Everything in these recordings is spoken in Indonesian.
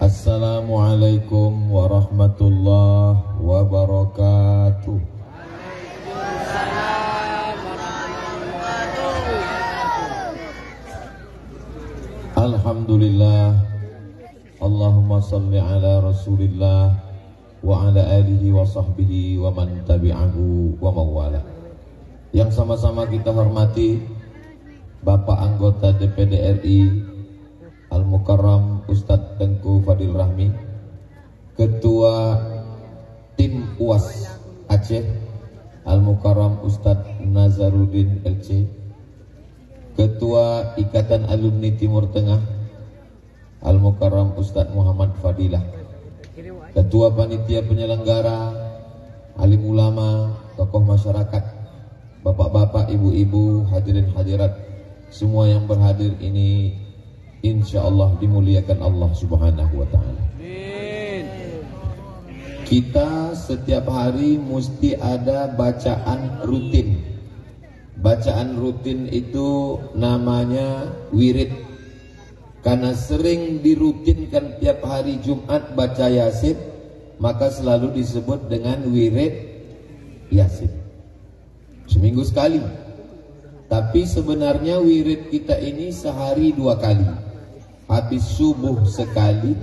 Assalamualaikum warahmatullahi wabarakatuh. Alhamdulillah. Allahumma salli ala Rasulillah wa ala alihi wa sahbihi wa man tabi'ahu wa mawala. Yang sama-sama kita hormati Bapak anggota DPD RI Al-Mukarram Ustadz Tengku Fadil Rahmi, Ketua Tim UAS Aceh Al-Mukarram Ustadz Nazaruddin LC, Ketua Ikatan Alumni Timur Tengah Al-Mukarram Ustadz Muhammad Fadilah, Ketua Panitia Penyelenggara, alim ulama, tokoh masyarakat, bapak-bapak, ibu-ibu, hadirin hadirat, semua yang berhadir ini insyaallah dimuliakan Allah Subhanahu wa ta'ala. Kita setiap hari mesti ada bacaan rutin. Bacaan rutin itu namanya wirid. Karena sering dirutinkan tiap hari Jumat baca Yasin, maka selalu disebut dengan wirid Yasin. Seminggu sekali. Tapi sebenarnya wirid kita ini sehari 2 kali. Habis subuh sekali,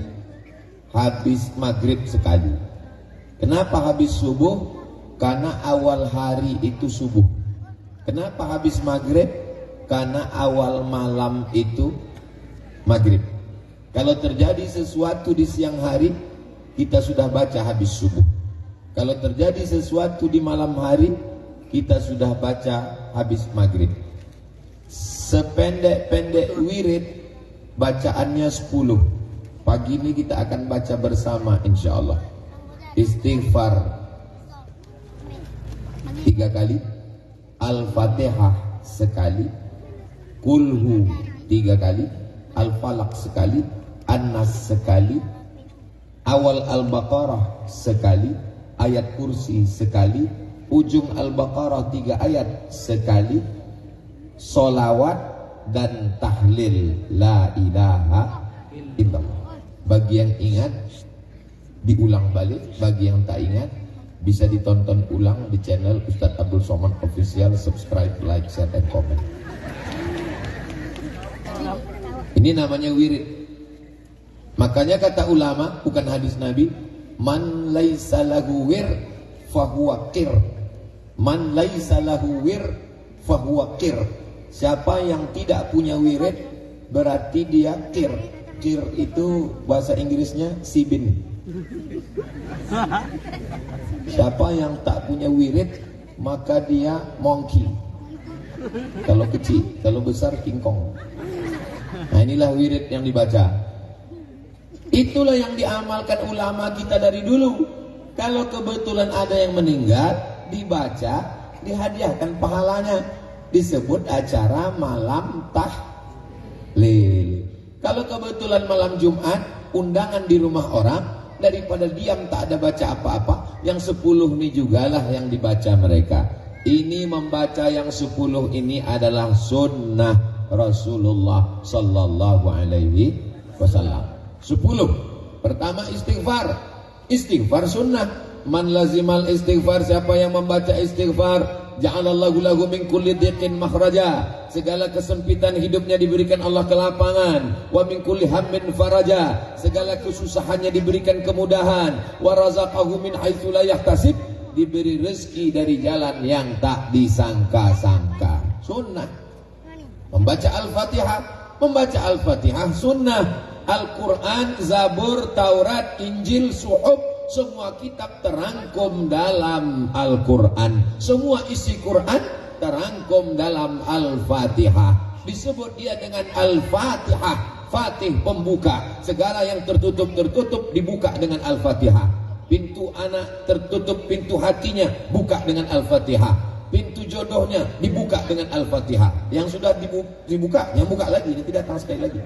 habis maghrib sekali. Kenapa habis subuh? Karena awal hari itu subuh. Kenapa habis maghrib? Karena awal malam itu maghrib. Kalau terjadi sesuatu di siang hari, kita sudah baca habis subuh. Kalau terjadi sesuatu di malam hari, kita sudah baca habis maghrib. Sependek-pendek wirid, bacaannya 10. Pagi ini kita akan baca bersama insyaallah. Istighfar 3 kali, Al-Fatihah sekali, Kulhu 3 kali, Al-Falaq sekali, An-Nas sekali, awal Al-Baqarah sekali, ayat kursi sekali, ujung Al-Baqarah 3 ayat sekali, solawat dan tahlil la ilaha illallah. Bagi yang ingat diulang balik, bagi yang tak ingat bisa ditonton ulang di channel Ustadz Abdul Somad Official. Subscribe, like, share, dan komen. Ini namanya wirid. Makanya kata ulama, bukan hadis Nabi, man laisa lahu wir fahuwa qir. Man laisa lahu wir fahuwa qir. Siapa yang tidak punya wirid berarti dia kir. Kir itu bahasa Inggrisnya sibin. Siapa yang tak punya wirid maka dia monkey. Kalau kecil, kalau besar King Kong. Nah, inilah wirid yang dibaca. Itulah yang diamalkan ulama kita dari dulu. Kalau kebetulan ada yang meninggal, dibaca, dihadiahkan pahalanya. Disebut acara malam tahlil. Kalau kebetulan malam Jumat, undangan di rumah orang, daripada diam tak ada baca apa-apa, yang 10 ini jugalah yang dibaca mereka. Ini membaca yang 10 ini adalah sunnah Rasulullah sallallahu alaihi wasallam. 10. Pertama istighfar. Istighfar sunnah. Man lazimal istighfar, siapa yang membaca istighfar, ja'alallahu lahu min kulli dhiqin makhraja, segala kesempitan hidupnya diberikan Allah kelapangan. Wa min kulli hammin faraja, segala kesusahannya diberikan kemudahan. Wa razaqahu min haitsu la yahtasib, diberi rezeki dari jalan yang tak disangka-sangka. Sunnah. Membaca Al-Fatihah, membaca Al-Fatihah sunnah. Al-Quran, Zabur, Taurat, Injil, Suhuf, semua kitab terangkum dalam Al-Quran. Semua isi Quran terangkum dalam Al-Fatihah. Disebut dia dengan Al-Fatihah. Fatih pembuka. Segala yang tertutup dibuka dengan Al-Fatihah. Pintu anak tertutup, pintu hatinya buka dengan Al-Fatihah. Pintu jodohnya dibuka dengan Al-Fatihah. Yang sudah dibuka, yang buka lagi, dia tidak datang sekali lagi.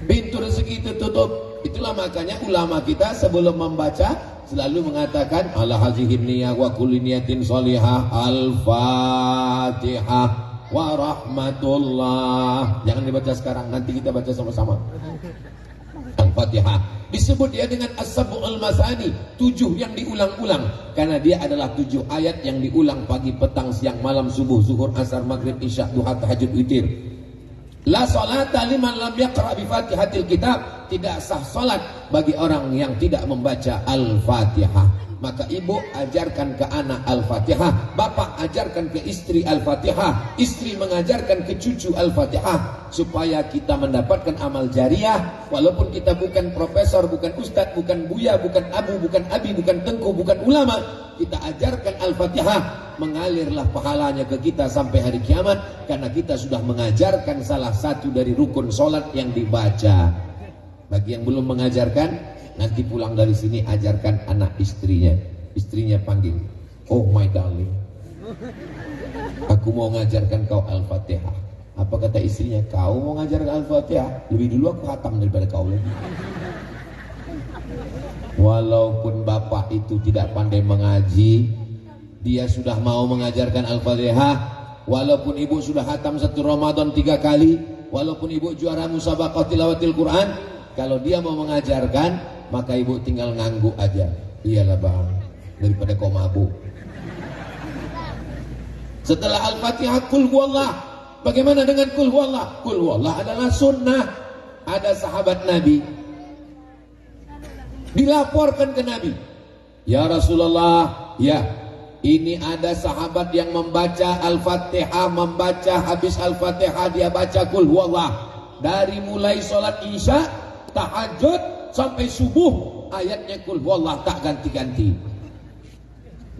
Pintu rezeki tertutup. Itulah makanya ulama kita sebelum membaca selalu mengatakan ala hazihin niyah wa kulli niyatin sholihah Al-Fatihah wa rahmatullah. Jangan dibaca sekarang, nanti kita baca sama-sama. Al-Fatihah. Disebut dia dengan As-Sab'ul Masani, 7 yang diulang-ulang, karena dia adalah 7 ayat yang diulang pagi, petang, siang, malam, subuh, zuhur, asar, maghrib, isya, duha, tahajud, witir. La salata liman lam yaqra bi Fatihatil Kitab. Tidak sah salat bagi orang yang tidak membaca Al-Fatihah. Maka ibu ajarkan ke anak Al-Fatihah, bapak ajarkan ke istri Al-Fatihah, istri mengajarkan ke cucu Al-Fatihah, supaya kita mendapatkan amal jariah. Walaupun kita bukan profesor, bukan ustadz, bukan buya, bukan abu, bukan abi, bukan tengku, bukan ulama, kita ajarkan Al-Fatihah, mengalirlah pahalanya ke kita sampai hari kiamat, karena kita sudah mengajarkan salah satu dari rukun sholat yang dibaca. Bagi yang belum mengajarkan, nanti pulang dari sini ajarkan anak istrinya. Istrinya panggil, oh my darling, aku mau mengajarkan kau Al-Fatihah. Apa kata istrinya? Kau mau mengajarkan Al-Fatihah? Lebih dulu aku khatam daripada kau lagi. Walaupun bapak itu tidak pandai mengaji, dia sudah mau mengajarkan Al-Fatihah. Walaupun ibu sudah khatam 1 Ramadan 3 kali, walaupun ibu juara musabaqah tilawatil Quran, kalau dia mau mengajarkan, maka ibu tinggal ngangguk aja. Iyalah bang, daripada kau mabuk. Setelah Al-Fatihah, Qul huwallah. Bagaimana dengan Qul huwallah? Qul huwallah adalah sunnah. Ada sahabat Nabi dilaporkan ke Nabi, ya Rasulullah, ya, ini ada sahabat yang membaca Al-Fatihah, membaca habis Al-Fatihah dia baca Qul huwallah. Dari mulai sholat isya, tahajud, sampai subuh, ayatnya Qul huwallah tak ganti-ganti.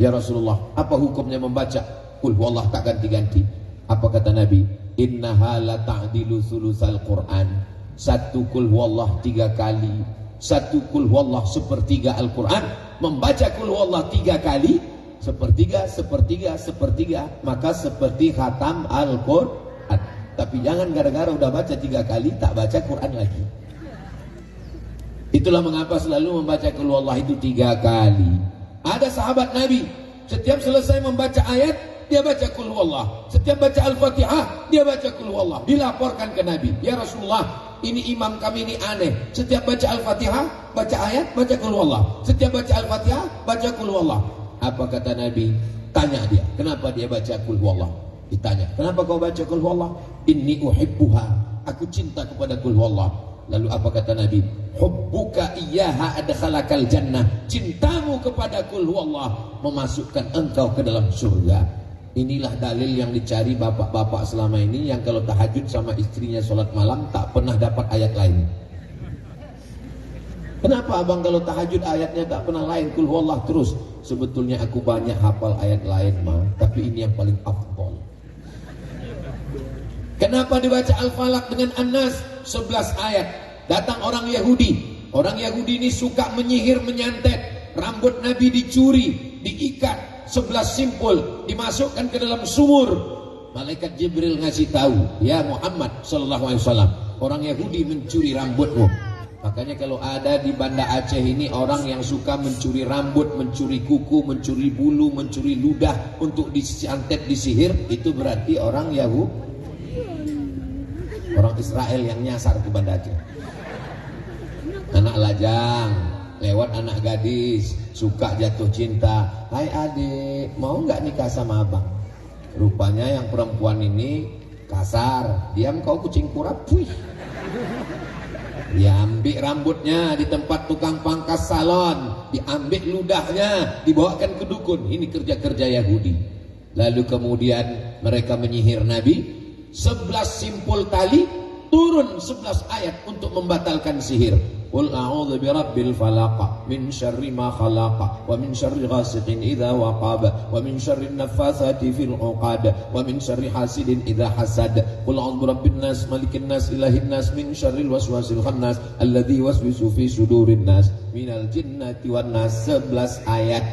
Ya Rasulullah, apa hukumnya membaca Qul huwallah tak ganti-ganti? Apa kata Nabi? Innaha la ta'dilu sulusal Qur'an. 1 Qul huwallah 3 kali, 1 Qul huwallah sepertiga Al-Quran. Membaca Qul huwallah 3 kali, sepertiga, sepertiga, sepertiga, maka seperti khatam Al-Quran. Tapi jangan gara-gara udah baca 3 kali tak baca Quran lagi. Itulah mengapa selalu membaca Qul huwallah itu 3 kali. Ada sahabat Nabi, setiap selesai membaca ayat, dia baca Qul huwallah. Setiap baca Al-Fatihah, dia baca Qul huwallah. Dilaporkan ke Nabi, ya Rasulullah, ini imam kami ini aneh. Setiap baca Al-Fatihah, baca ayat, baca Qul huwallah. Setiap baca Al-Fatihah, baca Qul huwallah. Apa kata Nabi? Tanya dia, kenapa dia baca Qul huwallah? Ditanya, kenapa kau baca Qul huwallah? Inni uhibbuha, aku cinta kepada Qul huwallah. Lalu apa kata Nabi? Hubbuka iyyaha adkhalakal jannah. Cintamu kepada Qul huwallah memasukkan engkau ke dalam surga. Inilah dalil yang dicari bapak-bapak selama ini, yang kalau tahajud sama istrinya sholat malam tak pernah dapat ayat lain. Kenapa abang kalau tahajud ayatnya tak pernah lain, Qul huwallah terus? Sebetulnya aku banyak hafal ayat lain mah, tapi ini yang paling afdal. Kenapa dibaca Al-Falaq dengan An-Nas 11 ayat? Datang orang Yahudi. Orang Yahudi ini suka menyihir, menyantet. Rambut Nabi dicuri, diikat 11 simpul, dimasukkan ke dalam sumur. Malaikat Jibril ngasih tahu, ya Muhammad sallallahu alaihi wasallam, orang Yahudi mencuri rambutmu. Makanya kalau ada di Banda Aceh ini orang yang suka mencuri rambut, mencuri kuku, mencuri bulu, mencuri ludah untuk disantet, disihir, itu berarti orang Yahudi, orang Israel yang nyasar ke Banda Aceh. Anak lajang lewat anak gadis, suka jatuh cinta. Hai adik, mau nggak nikah sama abang? Rupanya yang perempuan ini kasar. Diam kau kucing kurap, puih. Diambil rambutnya di tempat tukang pangkas salon, diambil ludahnya, dibawakan ke dukun. Ini kerja-kerja Yahudi. Lalu kemudian mereka menyihir Nabi. 11 simpul tali, turun 11 ayat untuk membatalkan sihir. Qul a'udzu birabbil falaq min syarri ma khalaq wa min syarri ghasiqin idza waqab wa min syarri naffatsati fil 'uqad wa min syarri hasidin idza hasad. Qul a'udzu birabbin nas malikin nas ilahin nas min syarril waswasil khannas alladzi yuwaswisu fi sudurin nas minal jinnati wan nas. 11 ayat.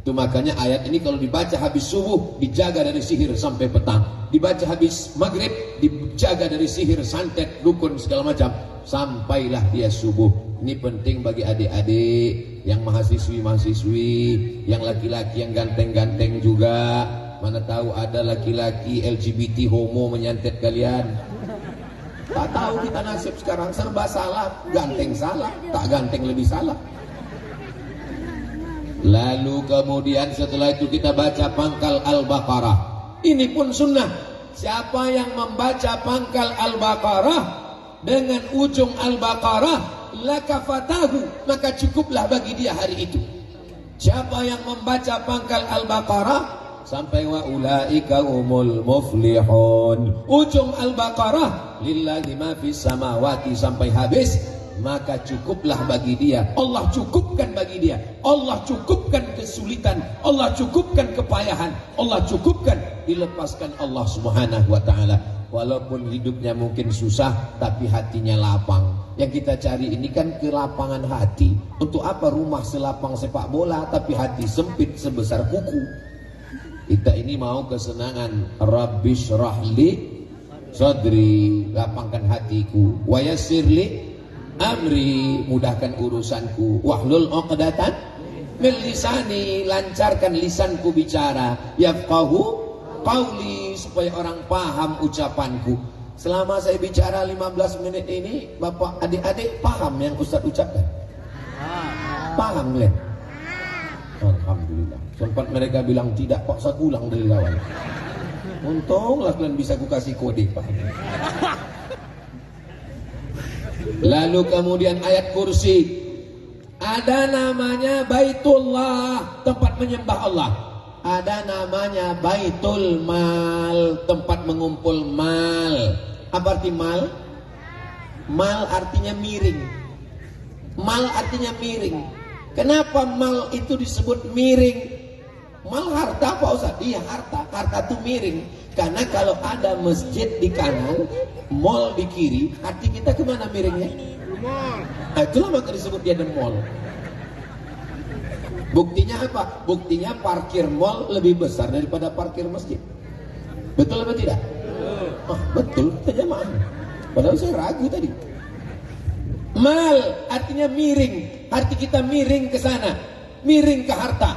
Itu makanya ayat ini kalau dibaca habis subuh dijaga dari sihir sampai petang. Dibaca habis maghrib dijaga dari sihir, santet, dukun segala macam, sampailah dia subuh. Ini penting bagi adik-adik yang mahasiswi-mahasiswi, yang laki-laki yang ganteng-ganteng juga. Mana tahu ada laki-laki LGBT homo menyantet kalian. Tak tahu kita nasib sekarang serba salah, ganteng salah, tak ganteng lebih salah. Lalu kemudian setelah itu kita baca pangkal Al-Baqarah. Ini pun sunnah. Siapa yang membaca pangkal Al-Baqarah dengan ujung Al-Baqarah, lakafatahu, maka cukuplah bagi dia hari itu. Siapa yang membaca pangkal Al-Baqarah sampai wa ulaika humul muflihun, ujung Al-Baqarah lillahi ma fis samawati sampai habis, maka cukuplah bagi dia. Allah cukupkan bagi dia. Allah cukupkan kesulitan, Allah cukupkan kepayahan, Allah cukupkan, dilepaskan Allah Subhanahu wa taala. Walaupun hidupnya mungkin susah, tapi hatinya lapang. Yang kita cari ini kan kelapangan hati. Untuk apa rumah selapang sepak bola tapi hati sempit sebesar kuku? Kita ini mau kesenangan. Rabbish rahli sadri, lapangkan hatiku. Wa yassirli amri, mudahkan urusanku. Wahlul 'uqdatan min lisani, lancarkan lisanku bicara. Yafqahu qauli, supaya orang paham ucapanku. Selama saya bicara 15 menit ini, Bapak adik-adik paham yang Ustaz ucapkan? Paham ya? Alhamdulillah. Sempat mereka bilang tidak, Pak, saya ulang dari awal. Untunglah kalian bisa ku kasih kode, Pak. Lalu kemudian ayat kursi. Ada namanya Baitullah, tempat menyembah Allah. Ada namanya Baitul Mal, tempat mengumpul mal. Apa arti mal? Mal artinya miring. Mal artinya miring. Kenapa mal itu disebut miring? Mal harta Pak Ustaz? Iya harta. Harta itu miring. Karena kalau ada masjid di kanan, mall di kiri, hati kita kemana miringnya? Nah, itulah maka disebut dia the mall. Buktinya apa? Buktinya parkir mall lebih besar daripada parkir masjid. Betul atau tidak? Betul, kita jamaah. Padahal saya ragu tadi. Mal artinya miring. Hati kita miring ke sana, miring ke harta.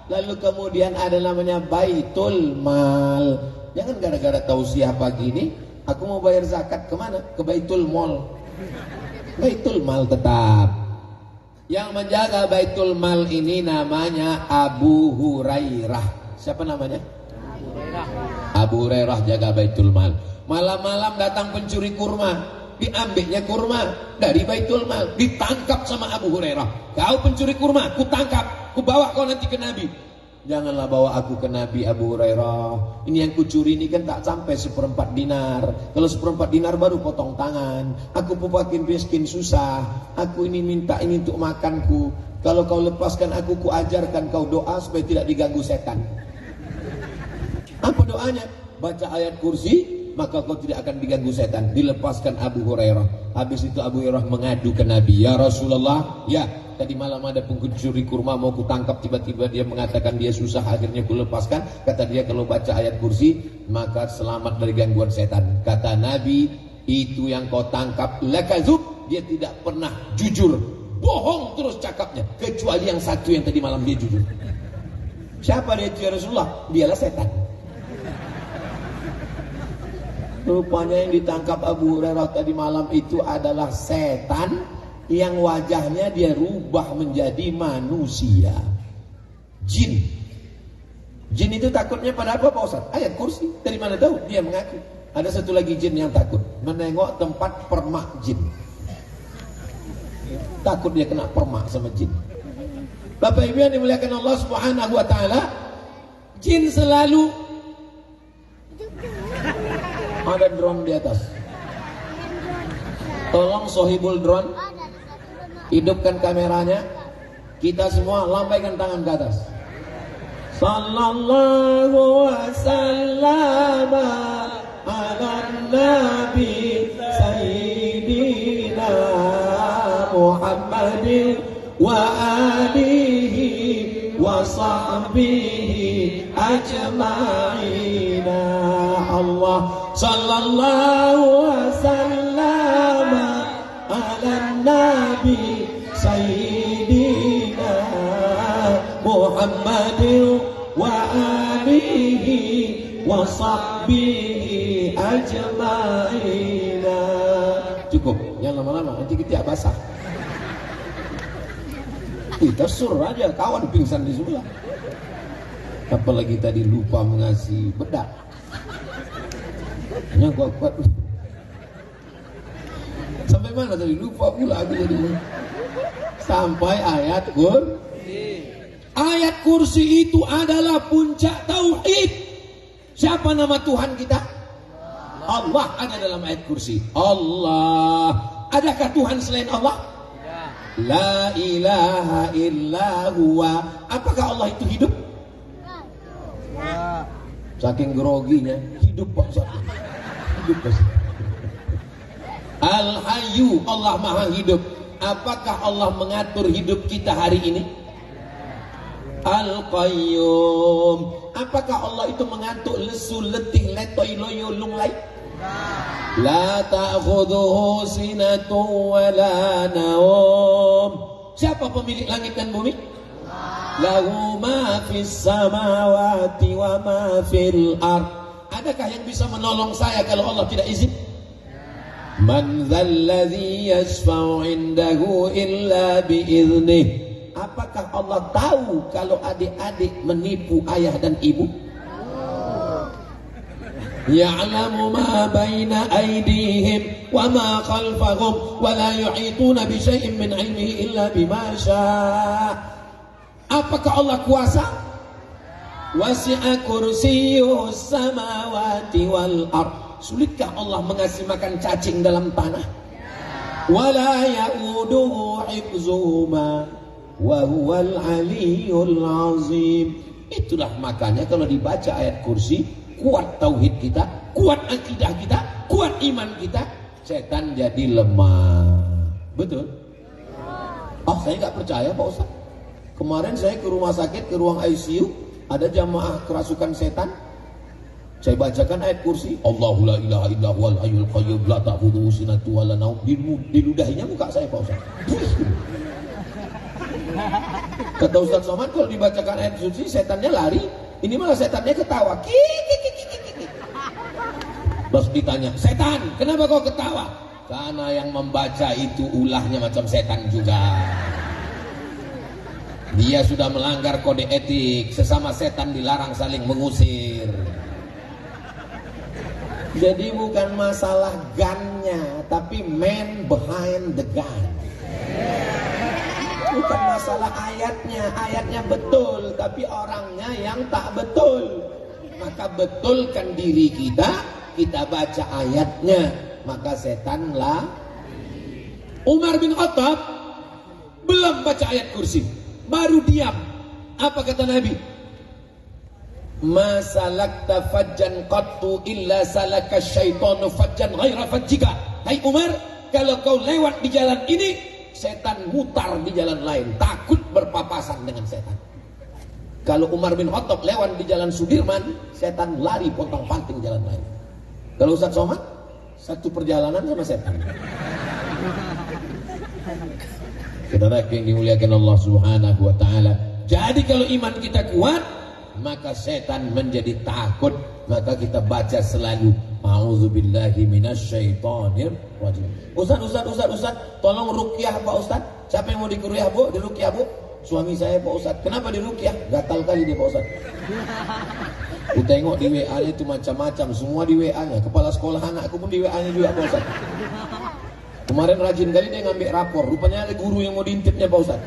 Lalu kemudian ada namanya Baitul Mal. Jangan gara-gara tausiah pagi ini aku mau bayar zakat kemana? Ke Baitul Mal. Baitul Mal tetap. Yang menjaga Baitul Mal ini namanya Abu Hurairah. Siapa namanya? Abu Hurairah. Abu Hurairah jaga Baitul Mal. Malam-malam datang pencuri kurma, diambilnya kurma dari Baitul Mal, ditangkap sama Abu Hurairah. Kau pencuri kurma, ku tangkap, ku bawa kau nanti ke Nabi. Janganlah bawa aku ke Nabi Abu Hurairah. Ini yang kucuri ini kan tak sampai 1/4 dinar. Kalau 1/4 dinar baru potong tangan. Aku pupakin miskin susah. Aku ini minta ini untuk makanku. Kalau kau lepaskan aku, ku ajarkan kau doa supaya tidak diganggu setan. Apa doanya? Baca ayat kursi, maka kau tidak akan diganggu setan. Dilepaskan Abu Hurairah. Habis itu Abu Hurairah mengadu ke Nabi. Ya Rasulullah, ya tadi malam ada pencuri kurma mau kutangkap, tiba-tiba dia mengatakan dia susah, akhirnya ku lepaskan. Kata dia kalau baca ayat kursi maka selamat dari gangguan setan. Kata Nabi, itu yang kau tangkap lakazub, dia tidak pernah jujur, bohong terus cakapnya, kecuali yang satu yang tadi malam dia jujur. Siapa dia itu ya Rasulullah? Dialah setan. Rupanya yang ditangkap Abu Hurairah tadi malam itu adalah setan, yang wajahnya dia rubah menjadi manusia. Jin. Jin itu takutnya pada apa Pak Ustaz? Ayat kursi. Dari mana tahu? Dia mengaku. Ada satu lagi jin yang takut, menengok tempat permak jin. Takut dia kena permak sama jin. Bapak Ibu yang dimuliakan Allah Subhanahu wa taala, jin selalu ada drone di atas. Tolong sohibul drone, hidupkan kameranya. Kita semua lambaikan tangan ke atas. Sallallahu wasallam ala nabi sayyidina Muhammadin wa alihi wa sahbihi ajma'ina. Allah sallallahu wasallam ala nabi sayyidina Muhammadin wa alihi wa sahbihi ajma'ina. cukup. Jangan lama-lama, nanti kita basah. Kita suruh aja kawan pingsan di sebelah. Apalagi tadi lupa mengasih bedak. Hanya kuat-kuat. Sampai mana tadi? Lupa pula aku jadi. Sampai ayat Ayat kursi itu adalah puncak tauhid. Siapa nama Tuhan kita? Allah ada dalam ayat kursi. Allah. Adakah Tuhan selain Allah? La ilaha illa huwa. Apakah Allah itu hidup? Saking groginya, hidup Pak Ustaz. Hidup Pak Ustaz. Al-Hayyu, Allah Maha Hidup. Apakah Allah mengatur hidup kita hari ini? Al-Qayyum. Apakah Allah itu mengantuk, lesu, letih, letoi, loyo, lunglai? La ta'khudhuhu sinatun wa la naum. Siapa pemilik langit dan bumi? Lahu ma fis samawati wa ma fil ard. Adakah yang bisa menolong saya kalau Allah tidak izin? Man dzalladzi yashfa'u 'indahu illa bi'idnih. Apakah Allah tahu kalau adik-adik menipu ayah dan ibu? Ya'lamu ma baina aydihim wa ma khalfahum wa la yuhituna bi syai'in min 'ilmihi illa bima syaa. Apakah Allah kuasa? Wasi'a kursiyyuhus samawati wal ard. Sulitkah Allah mengasih makan cacing dalam tanah? Wa la ya'uduhu hifzuhuma wa huwal 'aliyyul 'azim. Itulah makanya kalau dibaca ayat kursi, kuat tauhid kita, kuat akidah kita, kuat iman kita, setan jadi lemah. Betul? Oh, saya nggak percaya Pak Ustaz. Kemarin saya ke rumah sakit, ke ruang ICU, ada jamaah kerasukan setan. Saya bacakan ayat kursi, Allahu la ilaha illa huwal hayyul qayyum la ta'khudhuhu sinatun wa la naum. Diludahinya muka saya Pak Ustaz. Kata Ustaz Somad, kalau dibacakan ayat kursi setannya lari. Ini malah setannya ketawa. Terus ditanya, setan, kenapa kau ketawa? Karena yang membaca itu ulahnya macam setan juga. Dia sudah melanggar kode etik. Sesama setan dilarang saling mengusir. Jadi bukan masalah gunnya, tapi man behind the gun. Bukan masalah ayatnya, ayatnya betul, tapi orangnya yang tak betul. Maka betulkan diri kita, kita baca ayatnya, maka setanlah. Umar bin Khattab belum baca ayat kursi, baru diam. Apa kata Nabi? Ma salakta fajjan qattu illa salaka syaitanu fajjan ghaira fajjika. Hai Umar, kalau kau lewat di jalan ini, setan mutar di jalan lain, takut berpapasan dengan setan. Kalau Umar bin Khattab lewat di jalan Sudirman, setan lari pontang-panting jalan lain. Kalau Ustaz Somad, satu perjalanan sama setan. Saudara yang dimuliakan Allah Subhanahu wa taala. Jadi kalau iman kita kuat, maka setan menjadi takut. Maka kita baca selalu a'udzubillahi minasyaitonir rajim. Ustaz, tolong ruqyah Pak Ustaz. Siapa yang mau dikuryah Bu? Diruqyah Bu? Suami saya Pak Ustaz. Kenapa diruqyah? Gatal kali dia Pak Ustaz. Ku tengok di WA-nya itu macam-macam, semua di WA-nya. Kepala sekolah anakku pun di WA-nya juga Pak Ustaz. Kemarin rajin kali dia ngambil rapor. Rupanya ada guru yang mau diintipnya Pak Ustaz.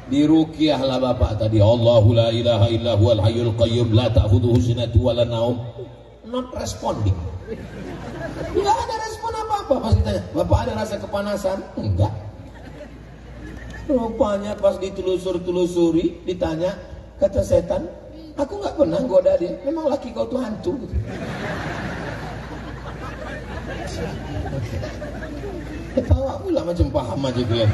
Diruqyah lah bapak tadi. Allahu la ilaha illa huwal hayyul qayyum la ta'khudhuhu sinatun wa la naum. Not responding. Enggak ada respon apa-apa. Pas ditanya, Bapak ada rasa kepanasan? Enggak. Rupanya pas ditelusuri, ditanya, kata setan, aku enggak pernah goda dia. Memang laki kau tuh hantu. Ketawa pula macam paham aja dia.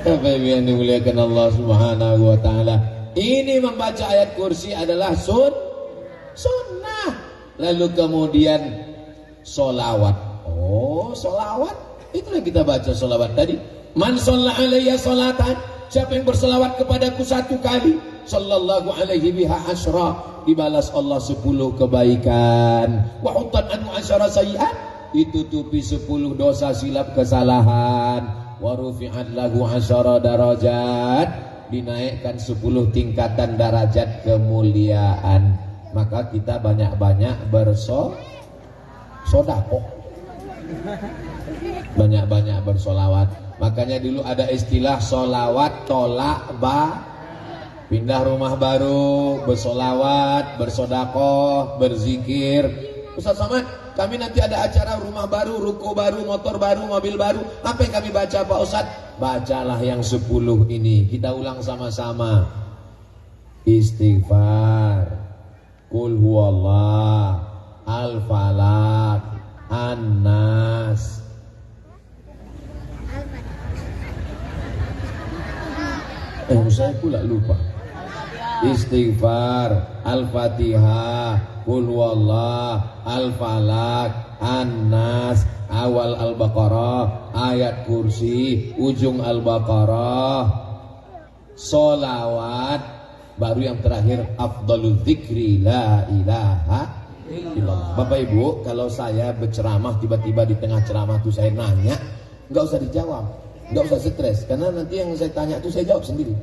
Apa yang dimuliakan Allah Subhanahu wa taala. Ini membaca ayat kursi adalah sunnah. Lalu kemudian solawat. Oh, solawat. Itulah kita baca solawat tadi. Man shalla alayya salatan. Siapa yang berselawat kepadaku 1 kali, sallallahu alaihi biha asyra, dibalas Allah 10 kebaikan. Wa hutat anhu asyara sayyi'at. ditutupi 10 dosa silap kesalahan, wa rufi'at lahu 10 darajat, dinaikkan 10 tingkatan derajat kemuliaan. Maka kita banyak-banyak bersodako, banyak-banyak bersolawat. Makanya dulu ada istilah solawat tolak pindah rumah baru, bersolawat, bersodakoh, berzikir. Ustaz Somad, kami nanti ada acara rumah baru, ruko baru, motor baru, mobil baru. Apa yang kami baca Pak Ustaz? Bacalah yang 10 ini. Kita ulang sama-sama. Istighfar, Qul huwallah, Al-Falaq, An-Nas. Saya pula lupa. Istighfar, Al-Fatihah, Qul huwallah, Al-Falaq, An-Nas, awal Al-Baqarah, ayat kursi, ujung Al-Baqarah, solawat, baru yang terakhir afdalul dzikri la ilaha illallah. Bapak Ibu, kalau saya berceramah tiba-tiba di tengah ceramah itu saya nanya, nggak usah dijawab, nggak usah stres, karena nanti yang saya tanya itu saya jawab sendiri.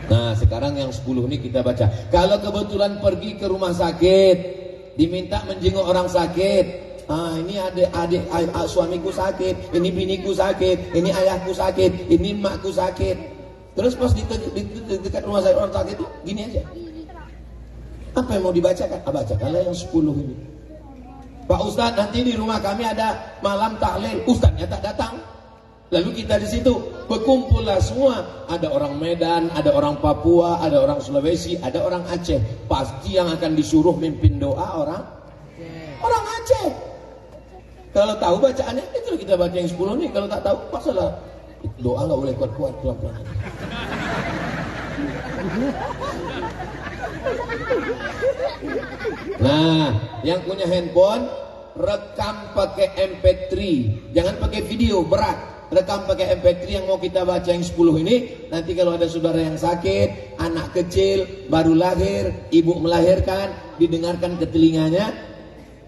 Nah, sekarang yang 10 ini kita baca. Kalau kebetulan pergi ke rumah sakit, diminta menjenguk orang sakit. Ini adik suamiku sakit, ini biniku sakit, ini ayahku sakit, ini emakku sakit. Terus pas di dekat rumah sakit orang sakit itu gini aja. Apa yang mau dibacakan? Bacakanlah yang 10 ini. Pak Ustadz, nanti di rumah kami ada malam tahlil. Ustadznya tak datang. Lalu kita di situ berkumpullah semua. Ada orang Medan, ada orang Papua, ada orang Sulawesi, ada orang Aceh. Pasti yang akan disuruh mimpin doa orang Aceh. Kalau tahu bacaannya, itu kita baca yang 10 nih. Kalau tak tahu, masalah doa nggak boleh kuat-kuat, pelan-pelan. Nah, yang punya handphone rekam pakai MP3, jangan pakai video berat. Rekam pakai MP3 yang mau kita baca yang 10 ini. Nanti kalau ada saudara yang sakit, anak kecil baru lahir, ibu melahirkan, didengarkan ke telinganya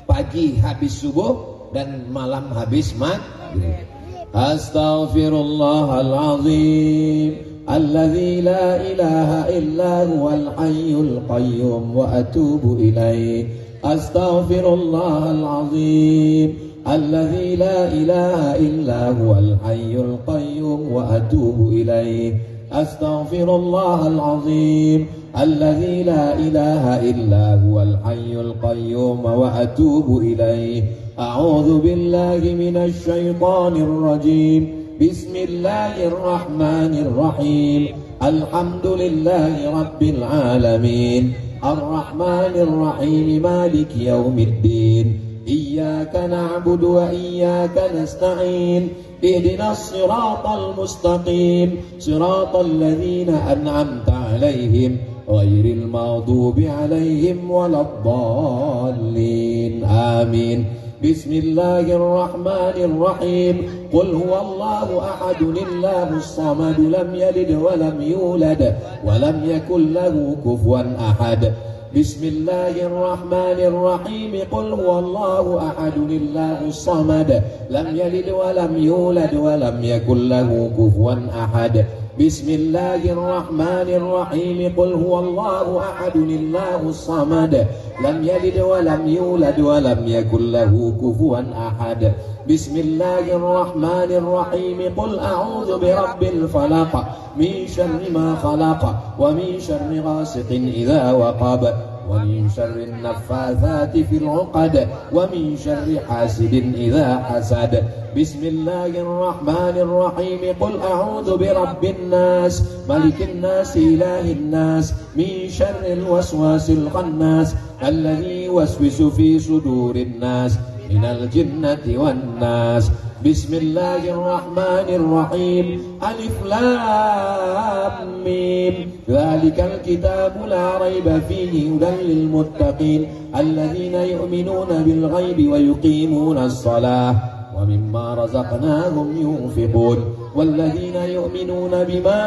pagi habis subuh dan malam habis maghrib. Astaghfirullahalazim alladzi la ilaha illa huwal hayyul qayyum wa atubu ilaih. Astaghfirullahalazim alladzi la ilaha illa huwal hayyul qayyum wa atubu ilaih. Astaghfirullahalazim alladzi la ilaha illa huwal hayyul qayyum wa atubu ilaih. A'udzu billahi minasy syaithanir rajim. Bismillahirrahmanirrahim. Alhamdulillahi rabbil alamin. Ar-Rahmanir Rahim. Maliki yaumiddin. Iyyaka na'budu wa iyyaka nasta'in. Ihdinas siratal mustaqim. Siratal ladzina an'amta 'alaihim ghairil maghdubi 'alaihim waladdallin. Amin. Bismillahirrahmanirrahim. Qul huwallahu ahadun Allahus samad lam yalid wa lam yulad wa lam yakul lahu kufuwan ahad. Bismillahirrahmanirrahim. Qul huwallahu ahadun Allahus samad lam yalid wa lam yulad wa lam yakul lahu kufuwan ahad. Bismillahirrahmanirrahim. Qul huwallahu ahadun Allahus samad lam yalid wa lam yulad wa lam yakul lahu kufuwan ahad. Bismillahirrahmanirrahim. Qul a'udzu birabbil falaq min syarri ma khalaq wa min syarri ghasiqin idza waqab wa min syarri naffatsati fil 'uqad wa min syarri hasidin idza hasad. Bismillahirrahmanirrahim. Qul a'udzu birabbin nas malikin nas ilahin nas min syarril waswasil khannas alladzi yuwaswisu fi sudurin nas minal jinnati wan nas. Bismillahirrahmanirrahim. Alif lam mim. Dzalikal kitabu la raiba fihi hudan lil muttaqin alladzina yu'minuna bil ghaibi wa yuqimuna as-salata wa mimma razaqnahum yunfiqun walladzina yu'minuna bima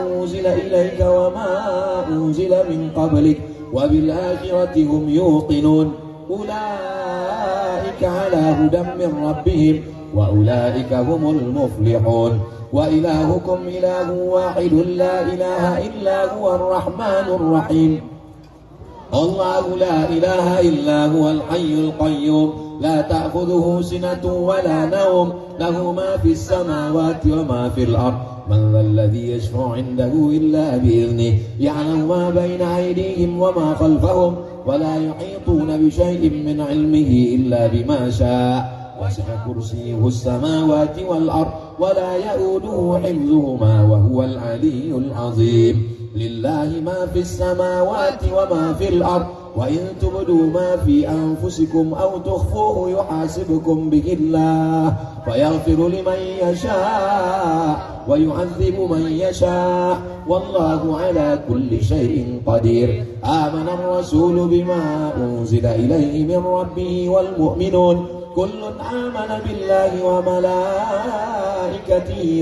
unzila ilayka wa ma unzila min qablik wa bil akhirati hum yuqinun. Ulaika أولئك على هدى من ربهم وأولئك هم المفلحون وإلهكم إله واحد لا إله إلا هو الرحمن الرحيم الله لا إله إلا هو الحي القيوم لا تأخذه سنة ولا نوم له ما في السماوات وما في الأرض من ذا الذي يشفع عنده إلا بإذنه يعلم ما بين أيديهم وما خلفهم ولا يحيطون بشيء من علمه إلا بما شاء وسع كرسيه السماوات والأرض ولا يؤوده حفظهما وهو العلي العظيم لله ما في السماوات وما في الأرض وإن تبدوا ما في أنفسكم أو تخفوه يحاسبكم به الله فيغفر لمن يشاء ويعذب من يشاء والله على كل شيء قدير آمن الرسول بما أنزل إليه من ربه والمؤمنون كل آمن بالله وملائكته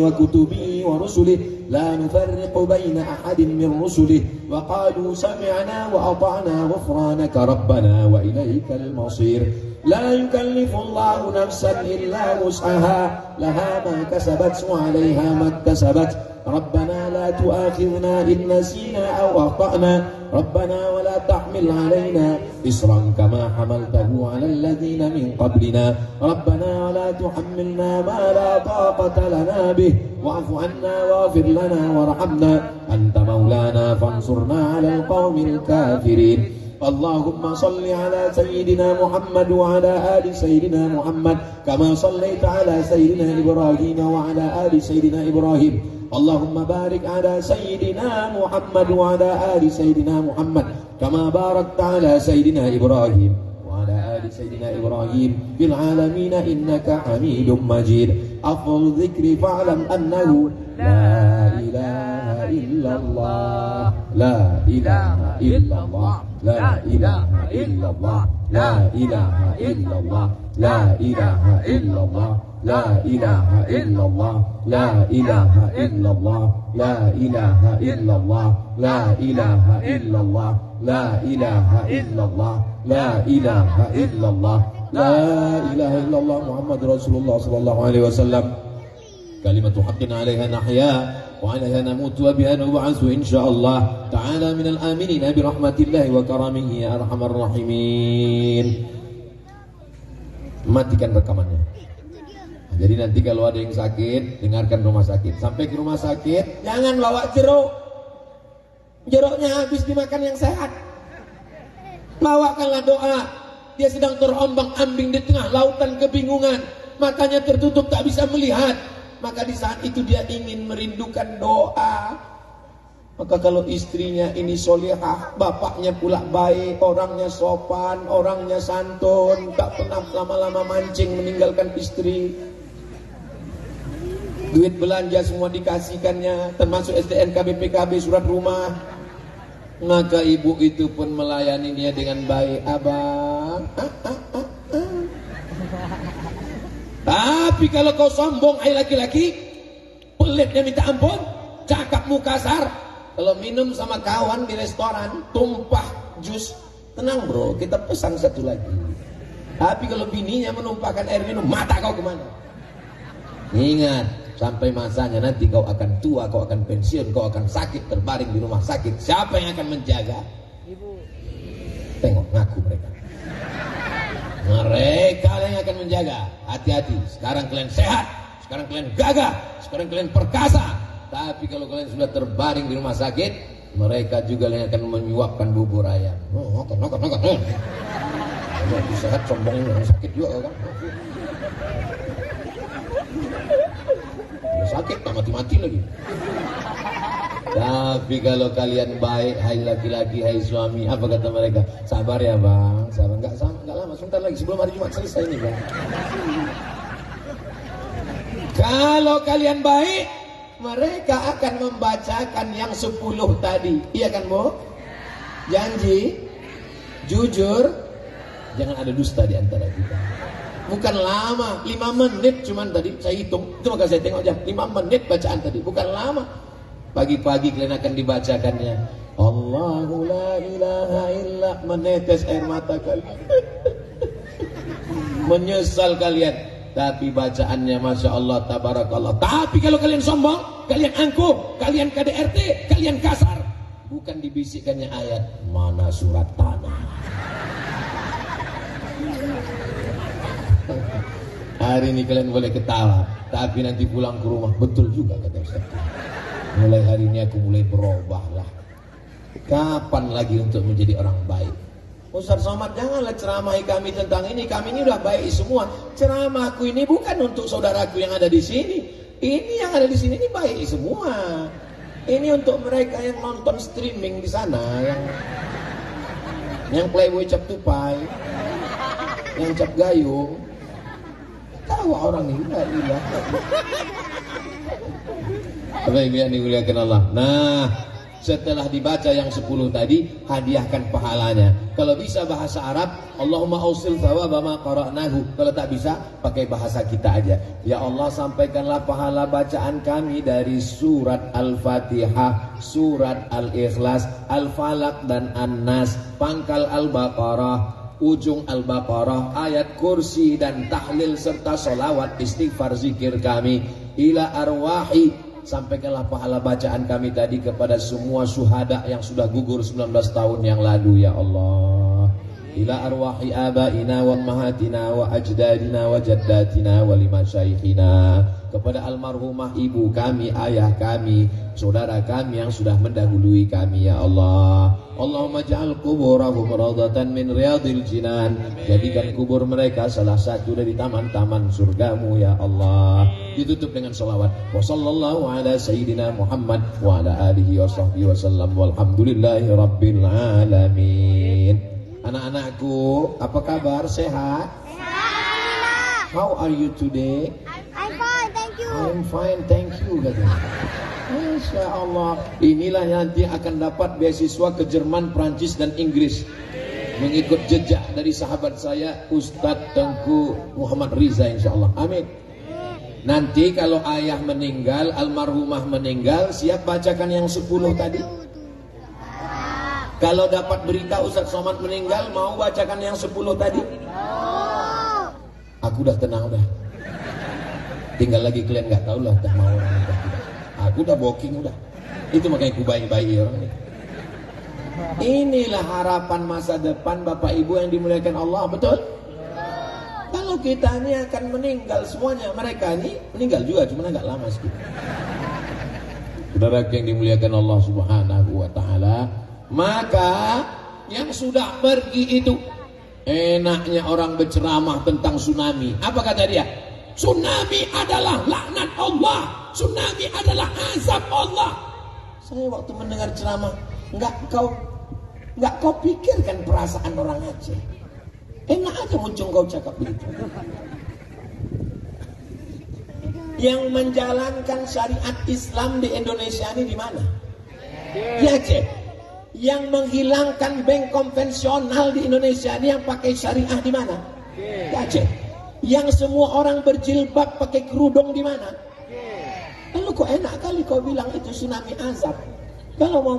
وكتبه ورسله لا نفرق بين أحد من رسله وقالوا سمعنا وأطعنا غفرانك ربنا وإليك المصير لا يكلف الله نفسا إلا وسعها لها ما كسبت وعليها ما اكتسبت ربنا لا تؤاخذنا إن نسينا أو أخطأنا ربنا ولا تحمل علينا إصرا كما حملته على الذين من قبلنا ربنا ولا تحملنا ما لا طاقة لنا به واعف عنا واغفر لنا وارحمنا أنت مولانا فانصرنا على القوم الكافرين اللهم صل على سيدنا محمد وعلى آل سيدنا محمد كما صليت على سيدنا إبراهيم وعلى آل سيدنا إبراهيم اللهم بارك على سيدنا محمد وعلى آل سيدنا محمد كما باركت على سيدنا إبراهيم وعلى آل سيدنا إبراهيم بالعالمين إنك حميد مجيد أفضل الذكر فاعلم أنه لا إله إلا الله لا إله إلا الله لا إله إلا الله لا إله إلا الله لا إله إلا الله لا إله إلا الله لا إله إلا الله لا إله إلا الله لا إله إلا الله لا إله إلا الله لا إله إلا الله لا إله إلا الله محمد رسول الله صلى الله عليه وسلم كلمة حق عليها نحيا وعليها نموت وبها نبعث إن شاء الله تعالى من الآمنين برحمة الله وكرمه يا أرحم الراحمين. Matikan rekamannya. Jadi nanti kalau ada yang sakit, dengarkan rumah sakit. Sampai ke rumah sakit, jangan bawa jeruk. Jeruknya habis dimakan yang sehat. Bawakanlah doa. Dia sedang terombang-ambing di tengah lautan kebingungan. Matanya tertutup tak bisa melihat. Maka di saat itu dia ingin merindukan doa. Maka kalau istrinya ini solihah, bapaknya pula baik, orangnya sopan, orangnya santun, tak pernah lama-lama mancing meninggalkan istri. Duit belanja semua dikasihkannya, termasuk SDNK, BPKB, surat rumah. Maka ibu itu pun melayani dia dengan baik. Abang, Tapi kalau kau sombong, hai laki-laki, pelitnya minta ampun, cakapmu kasar. Kalau minum sama kawan di restoran, tumpah jus, tenang bro, kita pesan satu lagi. Tapi kalau bininya menumpahkan air minum, mata kau kemana? Ingat, sampai masanya nanti kau akan tua, kau akan pensiun, kau akan sakit, terbaring di rumah sakit. Siapa yang akan menjaga? Ibu. Tengok, ngaku mereka. Mereka yang akan menjaga. Hati-hati, sekarang kalian sehat, sekarang kalian gagah, sekarang kalian perkasa. Tapi kalau kalian sudah terbaring di rumah sakit, mereka juga yang akan menyuapkan bubur ayam. Makan. Kalau sehat sombongnya orang sakit juga kan. Sakit tak mati-mati lagi. Tapi kalau kalian baik, hai laki-laki, hai suami, apa kata mereka? Sabar ya bang, sabar. Enggak lama, sebentar lagi sebelum hari Jumat selesai ini bang. Kalau kalian baik, mereka akan membacakan yang 10 tadi. Iya kan Bu? Janji, jujur, jangan ada dusta di antara kita. Bukan lama, 5 menit cuman tadi saya hitung. Itu maka saya tengok aja, 5 menit bacaan tadi, bukan lama. Pagi-pagi kalian akan dibacakannya. Allahu la ilaha illa, menetes air mata kalian. Menyesal kalian. Tapi bacaannya Masya Allah, tabarakallah. Tapi kalau kalian sombong, kalian angkuh, kalian KDRT, kalian kasar, bukan dibisikkannya ayat, mana surat tanah. Hari ini kalian boleh ketawa, tapi nanti pulang ke rumah, betul juga kata Ustaz. Mulai hari ini aku mulai berubah lah. Kapan lagi untuk menjadi orang baik? Ustaz Somad, janganlah ceramahi kami tentang ini. Kami ini udah baik semua. Ceramahku ini bukan untuk saudaraku yang ada di sini. Ini yang ada di sini ini baik semua. Ini untuk mereka yang nonton streaming di sana, yang playboy cap tupai, yang cap gayung. Tahu orang ini enggak ilah. Apa yang dimuliakan Allah. Nah, setelah dibaca yang 10 tadi, hadiahkan pahalanya. Kalau bisa bahasa Arab, Allahumma ausil thawaba ma qara'nahu. Kalau tak bisa, pakai bahasa kita aja. Ya Allah, sampaikanlah pahala bacaan kami dari surat Al-Fatihah, surat Al-Ikhlas, Al-Falaq dan An-Nas, pangkal Al-Baqarah, ujung Al-Baqarah, ayat kursi dan tahlil serta solawat istighfar zikir kami. Ila arwahi, sampaikanlah pahala bacaan kami tadi kepada semua syuhada yang sudah gugur 19 tahun yang lalu ya Allah. Ila arwahi abaina wa ummahatina wa ajdadina wa jaddatina wa limasyaikhina, kepada almarhumah ibu kami, ayah kami, saudara kami yang sudah mendahului kami ya Allah. Allahumma ja'al kuburahum rawdatan min riyadil jinan, jadikan kubur mereka salah satu dari taman-taman surgamu ya Allah. Ditutup dengan salawat. Wa sallallahu ala sayyidina Muhammad wa ala alihi wa sahbihi wasallam walhamdulillahi rabbil alamin. Anak-anakku, apa kabar? Sehat? Sehat. How are you today? I'm fine, thank you. I'm fine, thank you katanya. Masya Allah. Inilah nanti akan dapat beasiswa ke Jerman, Prancis dan Inggris, mengikut jejak dari sahabat saya Ustadz Tengku Muhammad Riza insya Allah. Amin. Nanti kalau ayah meninggal, almarhumah meninggal, siap bacakan yang 10 tadi? Kalau dapat berita Ustadz Somad meninggal, mau bacakan yang 10 tadi? Aku udah tenang udah. Tinggal lagi kalian nggak tahu lah, dah mau orang udah tidak. Aku udah booking udah. Itu makanya ku baik-baik orang ini. Inilah harapan masa depan Bapak Ibu yang dimuliakan Allah, betul? Kalau kita ini akan meninggal semuanya, mereka ini meninggal juga, cuma agak lama sedikit. Saudara yang dimuliakan Allah Subhanahu wa taala, maka yang sudah pergi itu, enaknya orang berceramah tentang tsunami. Apa kata dia? Tsunami adalah laknat Allah, tsunami adalah azab Allah. Saya waktu mendengar ceramah, nggak kau pikirkan perasaan orang Aceh. Enak aja muncul kau cakap begitu. Yang menjalankan syariat Islam di Indonesia ini di mana? Di Aceh. Yang menghilangkan bank konvensional di Indonesia ini yang pakai syariah di mana? Di Aceh. Yang semua orang berjilbab pakai kerudung di mana? Lalu kok enak kali kau bilang itu tsunami azab? Kalau mau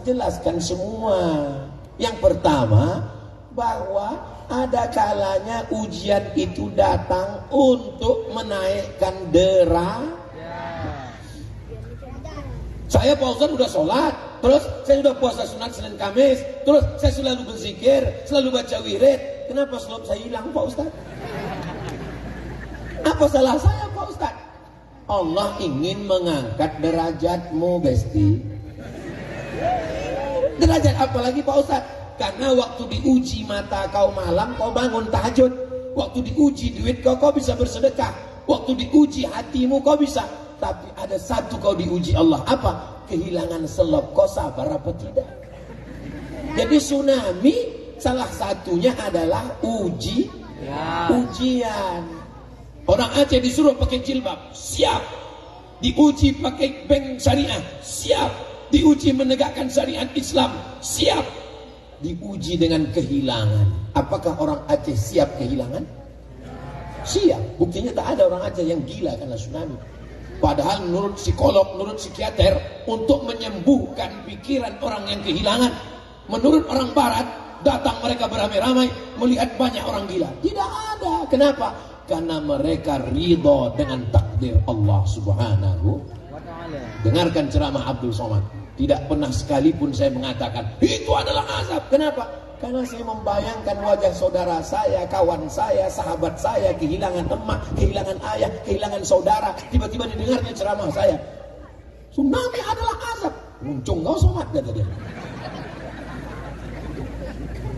jelaskan semua. Yang pertama, bahwa ada kalanya ujian itu datang untuk menaikkan derajat. Saya Pak Ustaz udah sholat, terus saya sudah puasa sunat Senin Kamis, terus saya selalu berzikir, selalu baca wirid. Kenapa slob saya hilang Pak Ustaz? Apa salah saya Pak Ustaz? Allah ingin mengangkat derajatmu Besti. Derajat apa lagi Pak Ustaz? Karena waktu diuji mata kau malam, kau bangun tahajud. Waktu diuji duit kau bisa bersedekah. Waktu diuji hatimu kau bisa. Tapi ada satu kau diuji Allah. Apa? Kehilangan selop. Kau sabar apa tidak? Jadi tsunami salah satunya adalah ujian. Orang Aceh disuruh pakai jilbab, siap. Diuji pakai bank syariah, siap. Diuji menegakkan syariat Islam, siap. Diuji dengan kehilangan. Apakah orang Aceh siap kehilangan? Siap. Buktinya tak ada orang Aceh yang gila karena tsunami. Padahal menurut psikolog, menurut psikiater, untuk menyembuhkan pikiran orang yang kehilangan, Menurut orang barat, datang mereka beramai-ramai melihat banyak orang gila. Tidak ada. Kenapa? Karena mereka ridho dengan takdir Allah Subhanahu wa ta'ala. Dengarkan ceramah Abdul Somad. Tidak pernah sekalipun saya mengatakan itu adalah azab. Kenapa? Karena saya membayangkan wajah saudara saya, kawan saya, sahabat saya, kehilangan emak, kehilangan ayah, kehilangan saudara. Tiba-tiba didengarnya ceramah saya. Tsunami adalah azab. Muncung kau Somad, kata dia.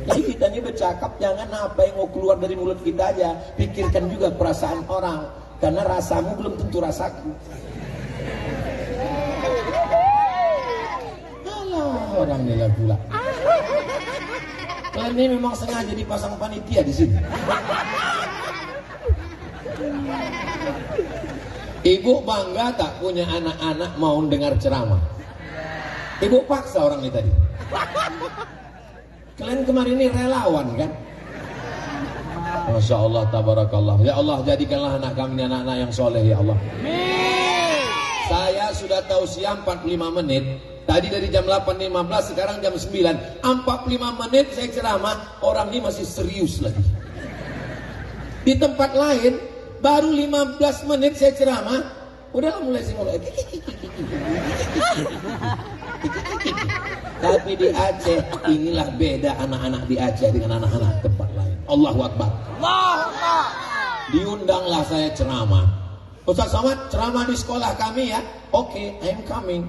Jadi kita ini bercakap, jangan apa yang mau keluar dari mulut kita aja. Pikirkan juga perasaan orang. Karena rasamu belum tentu rasaku. Alah, orang nilai pula. Kalian ini memang sengaja dipasang panitia di sini. Ibu bangga tak punya anak-anak mau dengar ceramah? Ibu paksa orang ini tadi. Kalian kemarin ini relawan kan? Masya Allah, tabarakallah. Ya Allah, jadikanlah anak kami anak-anak yang soleh ya Allah. Saya sudah tahu siang 45 menit. Tadi dari jam 8.15, sekarang jam 9. 45 menit saya ceramah, orang ini masih serius lagi. Di tempat lain, baru 15 menit saya ceramah, udah mulai mulai. Tapi di Aceh, inilah beda anak-anak di Aceh dengan anak-anak tempat lain. Allahu Akbar. Diundanglah saya ceramah. Ustaz Somad, ceramah di sekolah kami ya. Oke, I am coming.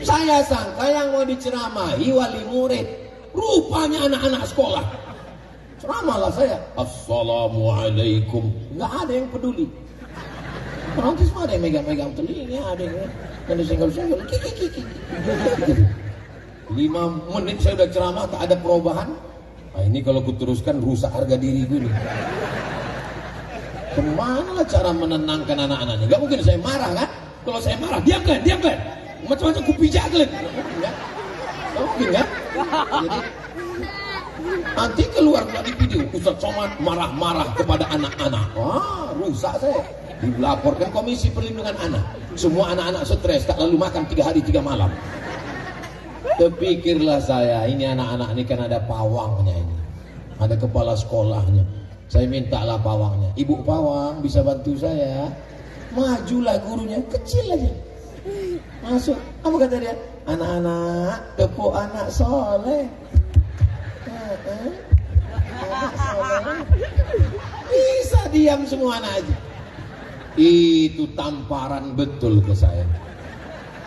Saya sangka yang mau diceramahi wali murid, rupanya anak-anak sekolah. Ceramahlah saya, Assalamualaikum. Nggak ada yang peduli. Nanti semua ada yang megang-megang telinga, ada yang senggol-senggol. 5 menit saya udah ceramah, tak ada perubahan. Nah, ini kalau kuteruskan rusak harga diri gue nih. Kemana lah cara menenangkan anak-anaknya? Gak mungkin saya marah kan? Kalau saya marah, diam kalian. Macam-macam ku pijak kalian. Gak mungkin kan? Jadi nanti keluar di video Ustaz Somad marah-marah kepada anak-anak. Wah, rusak saya. Dilaporkan Komisi Perlindungan Anak. Semua anak-anak stres, tak lalu makan 3 hari 3 malam. Terpikirlah saya, ini anak-anak ini kan ada pawangnya ini. Ada kepala sekolahnya. Saya mintalah pawangnya. Ibu pawang bisa bantu saya? Majulah gurunya, kecil aja. Masuk. Apa kata dia? Anak-anak, tepuk anak soleh. Anak soleh. Bisa diam semua anak aja. Itu tamparan betul ke saya.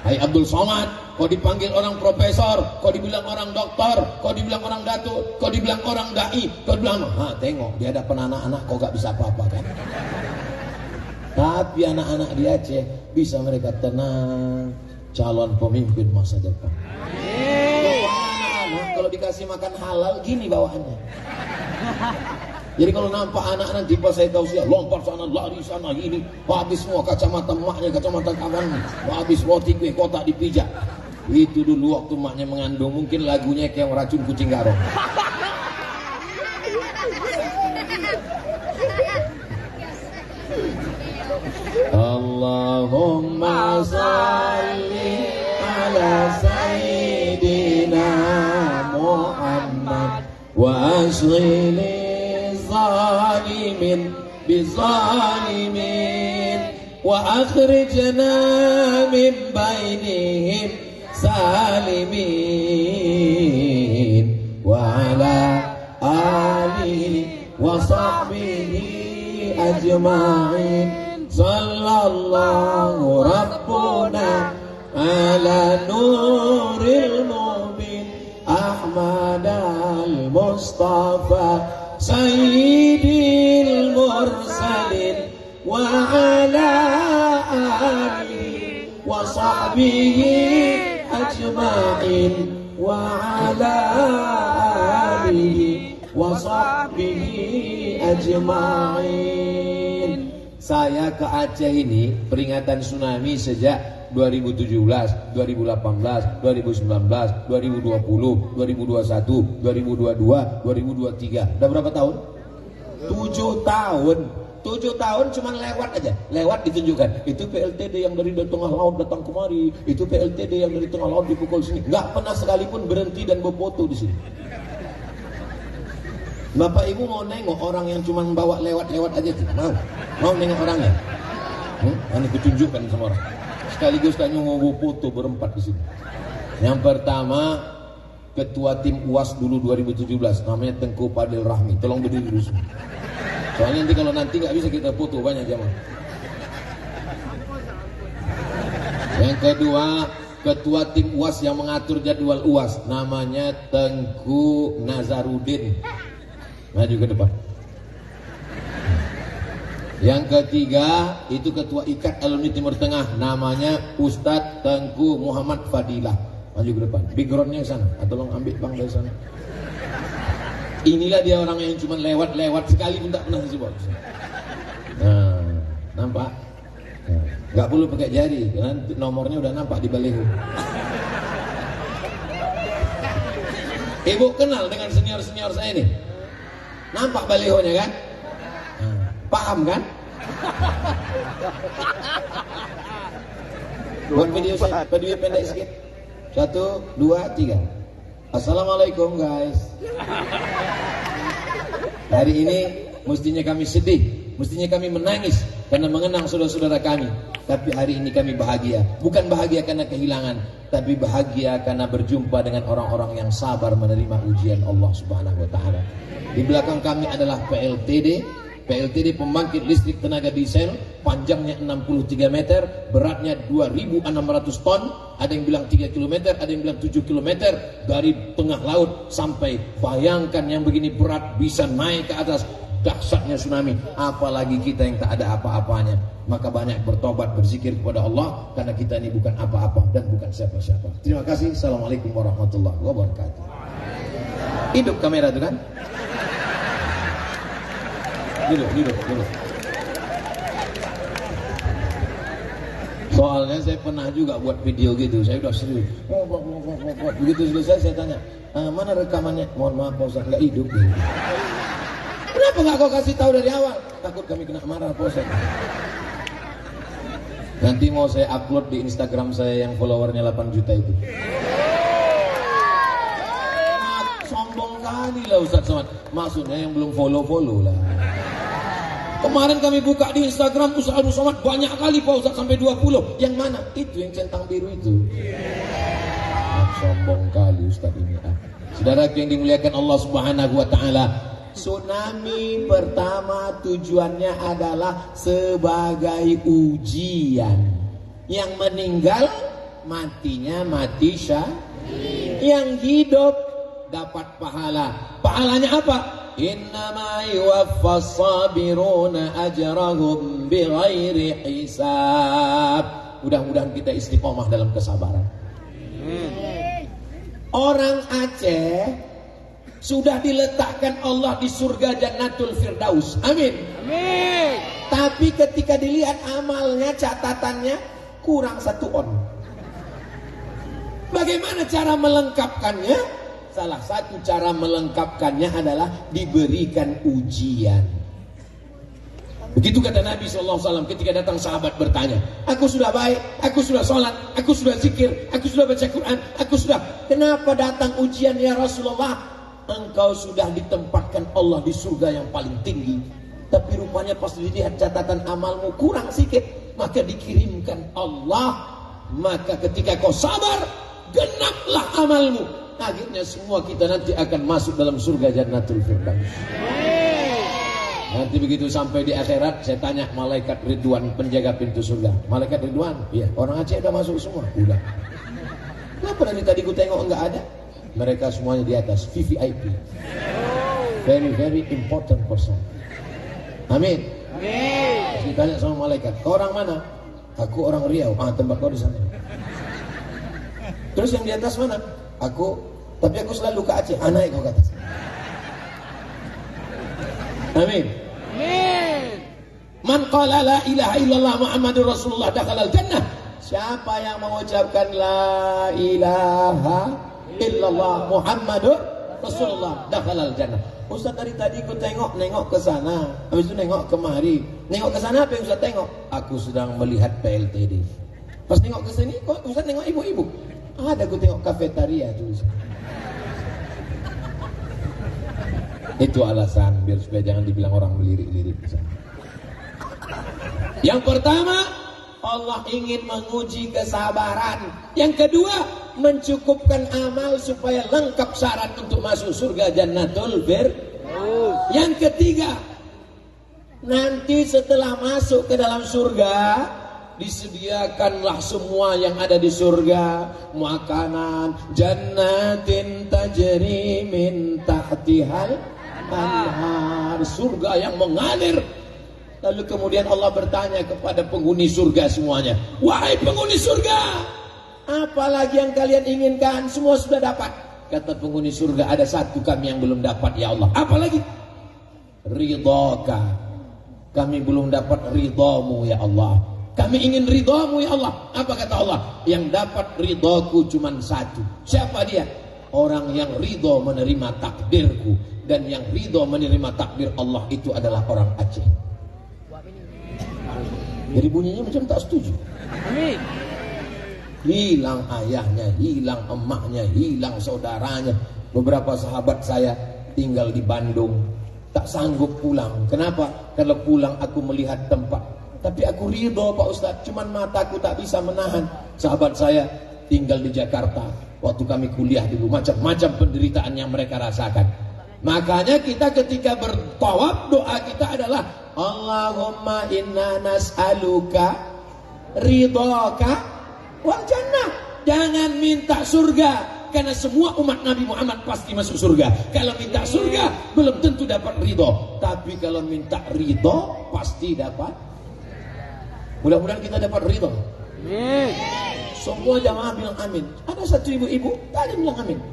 Hai Abdul Somad, kau dipanggil orang profesor, kau dibilang orang doktor, kau dibilang orang datuk, kau dibilang orang dai, kau bilang, tengok di hadapan anak-anak kau gak bisa apa-apa kan? Tapi anak-anak di Aceh bisa mereka tenang, calon pemimpin masa depan. Anak-anak kalau dikasih makan halal gini bawaannya. Jadi kalau nampak anak nanti pas saya tahu sih lompat sana, lari sana, ini habis semua kacamata emaknya, kacamata kawannya, habis roti kue kotak dipijak. Itu dulu waktu emaknya mengandung, mungkin lagunya kayak racun kucing garong. Allahumma salli ala sayyidina Muhammad wa asghili zalimin bizalimin wa akhrijna min bainihim salimin wa ala alihi wa sahbihi ajma'in sallallahu rabbuna ala nuril mubin Ahmad al-Mustafa Sayyidil Mursalin wa ala alihi wa sahbihi ajma'in wa ala alihi wa sahbihi ajma'in. Saya ke Aceh ini peringatan tsunami sejak 2017, 2018, 2019, 2020, 2021, 2022, 2023. Udah berapa tahun? 7 tahun. 7 tahun cuman lewat aja, lewat ditunjukkan. Itu PLTD yang dari tengah laut datang kemari, itu PLTD yang dari tengah laut dipukul sini. Nggak pernah sekalipun berhenti dan berfoto di sini. Bapak Ibu mau nengok orang yang cuman bawa lewat-lewat aja tuh? Mau nengok orangnya? Ini kutunjukkan sama orang. Sekaligus tanya mau foto berempat di sini. Yang pertama, ketua tim UAS dulu 2017, namanya Tengku Fadil Rahmi. Tolong berdiri dulu semua. Soalnya nanti nggak bisa kita foto banyak jamaah. Yang kedua, ketua tim UAS yang mengatur jadwal UAS, namanya Tengku Nazarudin. Maju ke depan. Yang ketiga, itu ketua IKAT Alumni Timur Tengah, namanya Ustadz Tengku Muhammad Fadilah. Maju ke depan. Backgroundnya ke sana. Tolong ambil bang dari sana. Inilah dia orang yang cuma lewat-lewat sekali pun tak pernah disebut. Nah, nampak? Nah, nggak perlu pakai jari, karena nomornya udah nampak di baliho. Ibu kenal dengan senior-senior saya ini? Nampak balihonya kan? Nah, paham kan? Buat video saya, video pendek sedikit. 1, 2, 3. Assalamualaikum guys. Hari ini mestinya kami sedih, mestinya kami menangis karena mengenang saudara-saudara kami. Tapi hari ini kami bahagia. Bukan bahagia karena kehilangan, tapi bahagia karena berjumpa dengan orang-orang yang sabar menerima ujian Allah Subhanahu wa taala. Di belakang kami adalah PLTD pembangkit listrik tenaga diesel, panjangnya 63 meter, beratnya 2.600 ton, ada yang bilang 3 km, ada yang bilang 7 km, dari tengah laut sampai, bayangkan yang begini berat bisa naik ke atas, dahsyatnya tsunami, apalagi kita yang tak ada apa-apanya. Maka banyak bertobat, berzikir kepada Allah, karena kita ini bukan apa-apa dan bukan siapa-siapa. Terima kasih. Assalamualaikum warahmatullahi wabarakatuh. Hidup kamera itu kan? Duduk. Soalnya saya pernah juga buat video gitu, saya udah serius. Begitu selesai saya tanya, mana rekamannya? Mohon maaf Pak Ustaz, nggak hidup. Kenapa nggak kau kasih tahu dari awal? Takut kami kena marah Pak Ustaz. Nanti mau saya upload di Instagram saya yang followernya 8 juta itu. Sombong kali lah Ustaz Somad. Maksudnya yang belum follow lah. Kemarin kami buka di Instagram Ustaz Abdul Somad banyak kali Pak Ustaz, sampai 20. Yang mana? Itu yang centang biru itu. Sombong kali Ustaz ini. Saudara yang dimuliakan Allah Subhanahu wa taala, tsunami pertama tujuannya adalah sebagai ujian. Yang meninggal matinya mati syahid. Yang hidup dapat pahala. Pahalanya apa? Innama yuwaffas sabiruna ajrahum bighairi hisab. Mudah-mudahan kita istiqomah dalam kesabaran. Orang Aceh sudah diletakkan Allah di surga Jannatul Firdaus. Amin. Amin. Tapi ketika dilihat amalnya, catatannya kurang 1 on. Bagaimana cara melengkapkannya? Salah satu cara melengkapkannya adalah diberikan ujian. Begitu kata Nabi SAW ketika datang sahabat bertanya, aku sudah baik, aku sudah sholat, aku sudah zikir, aku sudah baca Quran, aku sudah. Kenapa datang ujian ya Rasulullah? Engkau sudah ditempatkan Allah di surga yang paling tinggi, tapi rupanya pas dilihat catatan amalmu kurang sedikit, maka dikirimkan Allah. Maka ketika kau sabar, genaplah amalmu. Akhirnya semua kita nanti akan masuk dalam surga Jannatul Firdaus. Nanti begitu sampai di akhirat, saya tanya malaikat Ridwan, penjaga pintu surga. Malaikat Ridwan, iya, orang Aceh udah masuk semua. Udah. Kenapa dari tadi ku tengok enggak ada? Mereka semuanya di atas, VVIP. Very very important person. Amin. Amin. Saya tanya sama malaikat, kau orang mana? Aku orang Riau. Tempat kau di sana. Terus yang di atas mana? Tapi aku selalu ke Aceh. Naik kau ke atas. Amin. Amin. Man qala la ilaha illallah Muhammadur Rasulullah dakhalal jannah. Siapa yang mengucapkan la ilaha illallah Muhammadur Rasulullah dakhalal jannah. Ustaz dari tadi aku nengok ke sana, habis itu nengok kemari. Nengok ke sana apa yang Ustaz tengok? Aku sedang melihat PLTD. Pas nengok ke sini, kok Ustaz nengok ibu-ibu? Ada aku tengok kafetaria tulis. Itu alasan biar supaya jangan dibilang orang melirik-lirik di sana. Yang pertama, Allah ingin menguji kesabaran. Yang kedua, mencukupkan amal supaya lengkap syarat untuk masuk surga Jannatul Firdaus. Yang ketiga, nanti setelah masuk ke dalam surga, disediakanlah semua yang ada di surga, makanan, jannatin tajri min tahtihal anhar, surga yang mengalir. Lalu kemudian Allah bertanya kepada penghuni surga semuanya, wahai penghuni surga, apa lagi yang kalian inginkan? Semua sudah dapat. Kata penghuni surga, ada satu kami yang belum dapat ya Allah. Apa lagi? Ridhaka. Kami belum dapat ridhamu ya Allah. Kami ingin ridhamu ya Allah. Apa kata Allah? Yang dapat ridhaku cuma satu. Siapa dia? Orang yang ridha menerima takdirku. Dan yang ridha menerima takdir Allah itu adalah orang Aceh. Jadi bunyinya macam tak setuju. Hilang ayahnya, hilang emaknya, hilang saudaranya. Beberapa sahabat saya tinggal di Bandung, tak sanggup pulang. Kenapa? Kalau pulang aku melihat tempat, tapi aku ridho Pak Ustaz, cuman mataku tak bisa menahan. Sahabat saya tinggal di Jakarta, waktu kami kuliah dulu, macam-macam penderitaan yang mereka rasakan. Makanya kita ketika bertawaf, doa kita adalah Allahumma inna nas'aluka ridhaka wal jannah. Jangan minta surga, karena semua umat Nabi Muhammad pasti masuk surga. Kalau minta surga belum tentu dapat ridho, tapi kalau minta ridho pasti dapat. Mudah-mudahan kita dapat ridho. Semua jamaah bilang amin. Ada satu ibu-ibu tadi bilang amin.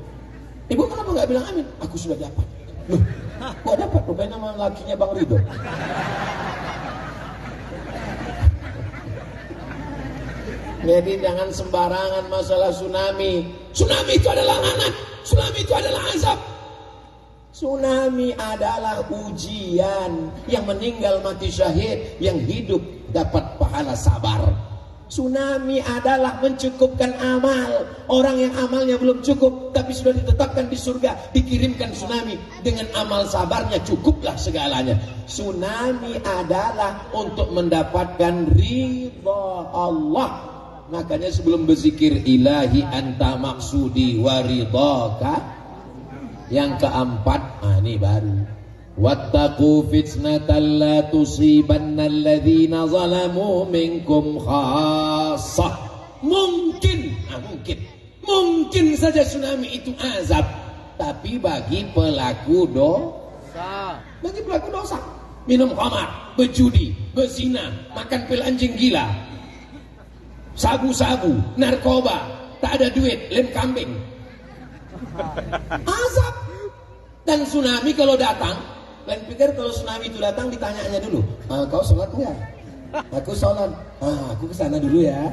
Ibu kenapa nggak bilang amin? Aku sudah dapat. Loh, kok dapat? Rupanya nama lakinya Bang Ridho. Jadi jangan sembarangan masalah tsunami. Tsunami itu adalah langat. Tsunami itu adalah azab. Tsunami adalah ujian. Yang meninggal mati syahid, yang hidup dapat pahala sabar. Tsunami adalah mencukupkan amal. Orang yang amalnya belum cukup tapi sudah ditetapkan di surga, dikirimkan tsunami dengan amal sabarnya, cukuplah segalanya. Tsunami adalah untuk mendapatkan ridha Allah. Makanya sebelum berzikir ilahi anta maksudi waridhaka, yang keempat, ini baru, wattaqu fitnatan la tusibanna alladhina zalamu minkum khassah. Mungkin saja tsunami itu azab, tapi bagi pelaku dosa, minum khamar, berjudi, berzina, makan pil anjing gila, sabu-sabu, narkoba, tak ada duit, lem kambing, azab. Dan tsunami kalau datang, kalian pikir kalau tsunami itu datang ditanyanya dulu, kau sholat enggak? Aku sholat. Aku kesana dulu ya.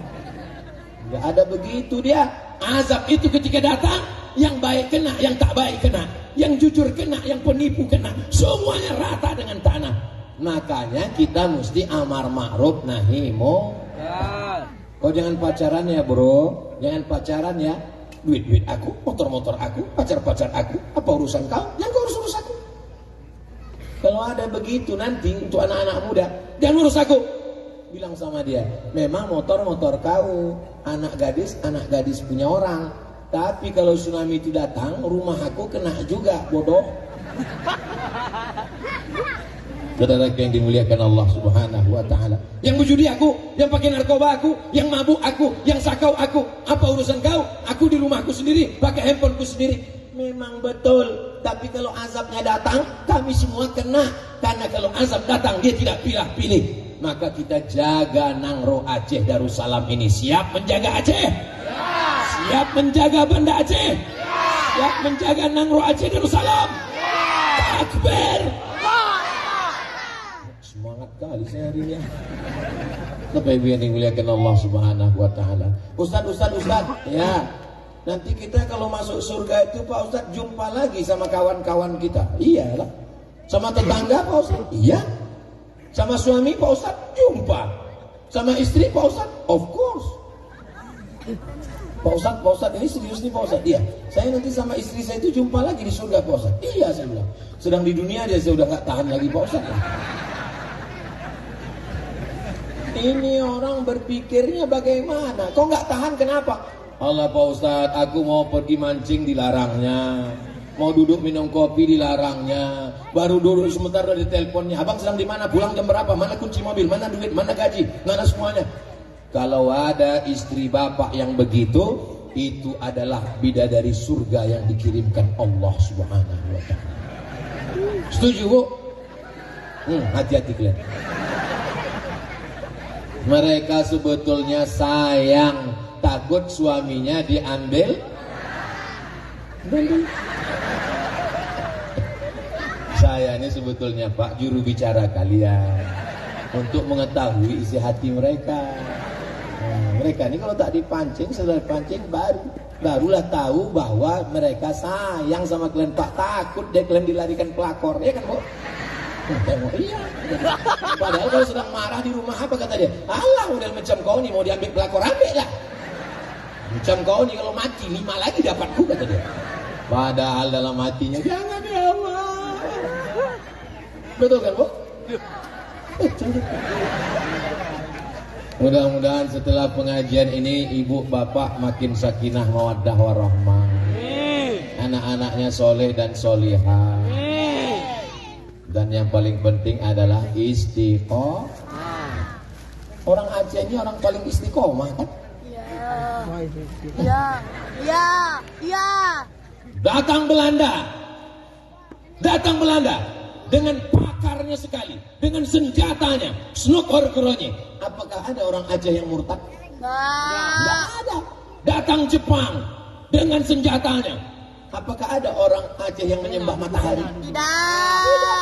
Enggak ada begitu dia. Azab itu ketika datang, yang baik kena, yang tak baik kena, yang jujur kena, yang penipu kena, semuanya rata dengan tanah. Makanya kita mesti amar ma'ruf nahi munkar. Kau jangan pacaran ya bro, jangan pacaran ya. Duit aku, motor aku, pacar aku, apa urusan kau? Yang kau urus aku. Kalau ada begitu nanti untuk anak-anak muda, jangan urus aku. Bilang sama dia, memang motor kau, anak gadis punya orang. Tapi kalau tsunami itu datang, rumah aku kena juga, bodoh. Saudara yang dimuliakan Allah Subhanahu wa taala. Yang berjudi aku, yang pakai narkoba aku, yang mabuk aku, yang sakau aku, apa urusan kau? Aku di rumahku sendiri, pakai handphoneku sendiri. Memang betul, tapi kalau azabnya datang, kami semua kena. Karena kalau azab datang, dia tidak pilih-pilih. Maka kita jaga Nangro Aceh Darussalam ini. Siap menjaga Aceh? Ya. Siap menjaga Banda Aceh? Ya. Siap menjaga Nangro Aceh Darussalam? Ya. Takbir! Semangat kali saya hari ini. Bapak Ibu yang dimuliakan Allah Subhanahu wa taala. Ustaz, ya. nanti kita kalau masuk surga itu Pak Ustadz jumpa lagi sama kawan-kawan kita. Iyalah. Sama tetangga Pak Ustadz? Iya. Sama suami Pak Ustadz? Jumpa. Sama istri Pak Ustadz? Of course. Pak Ustadz ini serius nih Pak Ustadz? Iya. Saya nanti sama istri saya itu jumpa lagi di surga Pak Ustadz? Iya saya bilang. Sedang di dunia aja saya udah gak tahan lagi Pak Ustadz. Ini orang berpikirnya bagaimana? Kok gak tahan kenapa? Allah Pak Ustadz, aku mau pergi mancing dilarangnya, mau duduk minum kopi dilarangnya, baru duduk sebentar dari teleponnya, abang sedang di mana, pulang jam berapa, mana kunci mobil, mana duit, mana gaji, mana semuanya. Kalau ada istri bapak yang begitu, itu adalah bidadari surga yang dikirimkan Allah Subhanahu wa ta'ala. Setuju Bu? Hati-hati kalian. Mereka sebetulnya sayang, takut suaminya diambil. Saya ini sebetulnya Pak juru bicara kalian untuk mengetahui isi hati mereka. Mereka ini kalau tak dipancing, setelah dipancing barulah tahu bahwa mereka sayang sama kalian Pak. Takut deh kalian dilarikan pelakor, ya kan Bu? Iya. Padahal kalau sedang marah di rumah apa kata dia? Allah udah macam kau nih mau diambil pelakor, ambil lah. Macam kau nih kalau mati 5 lagi dapatku kata dia. Padahal dalam hatinya jangan ya Allah. Betul kan Bu? Mudah-mudahan setelah pengajian ini ibu bapak makin sakinah mawaddah warahmah. Anak-anaknya soleh dan solihah. Dan yang paling penting adalah istiqomah. Orang Aceh ini orang paling istiqomah kan? Ya. Datang Belanda dengan pakarnya sekali, dengan senjatanya, snokor-keronya. Apakah ada orang Aceh yang murtad? Nggak ada. Datang Jepang dengan senjatanya. Apakah ada orang Aceh yang menyembah matahari? Tidak ada.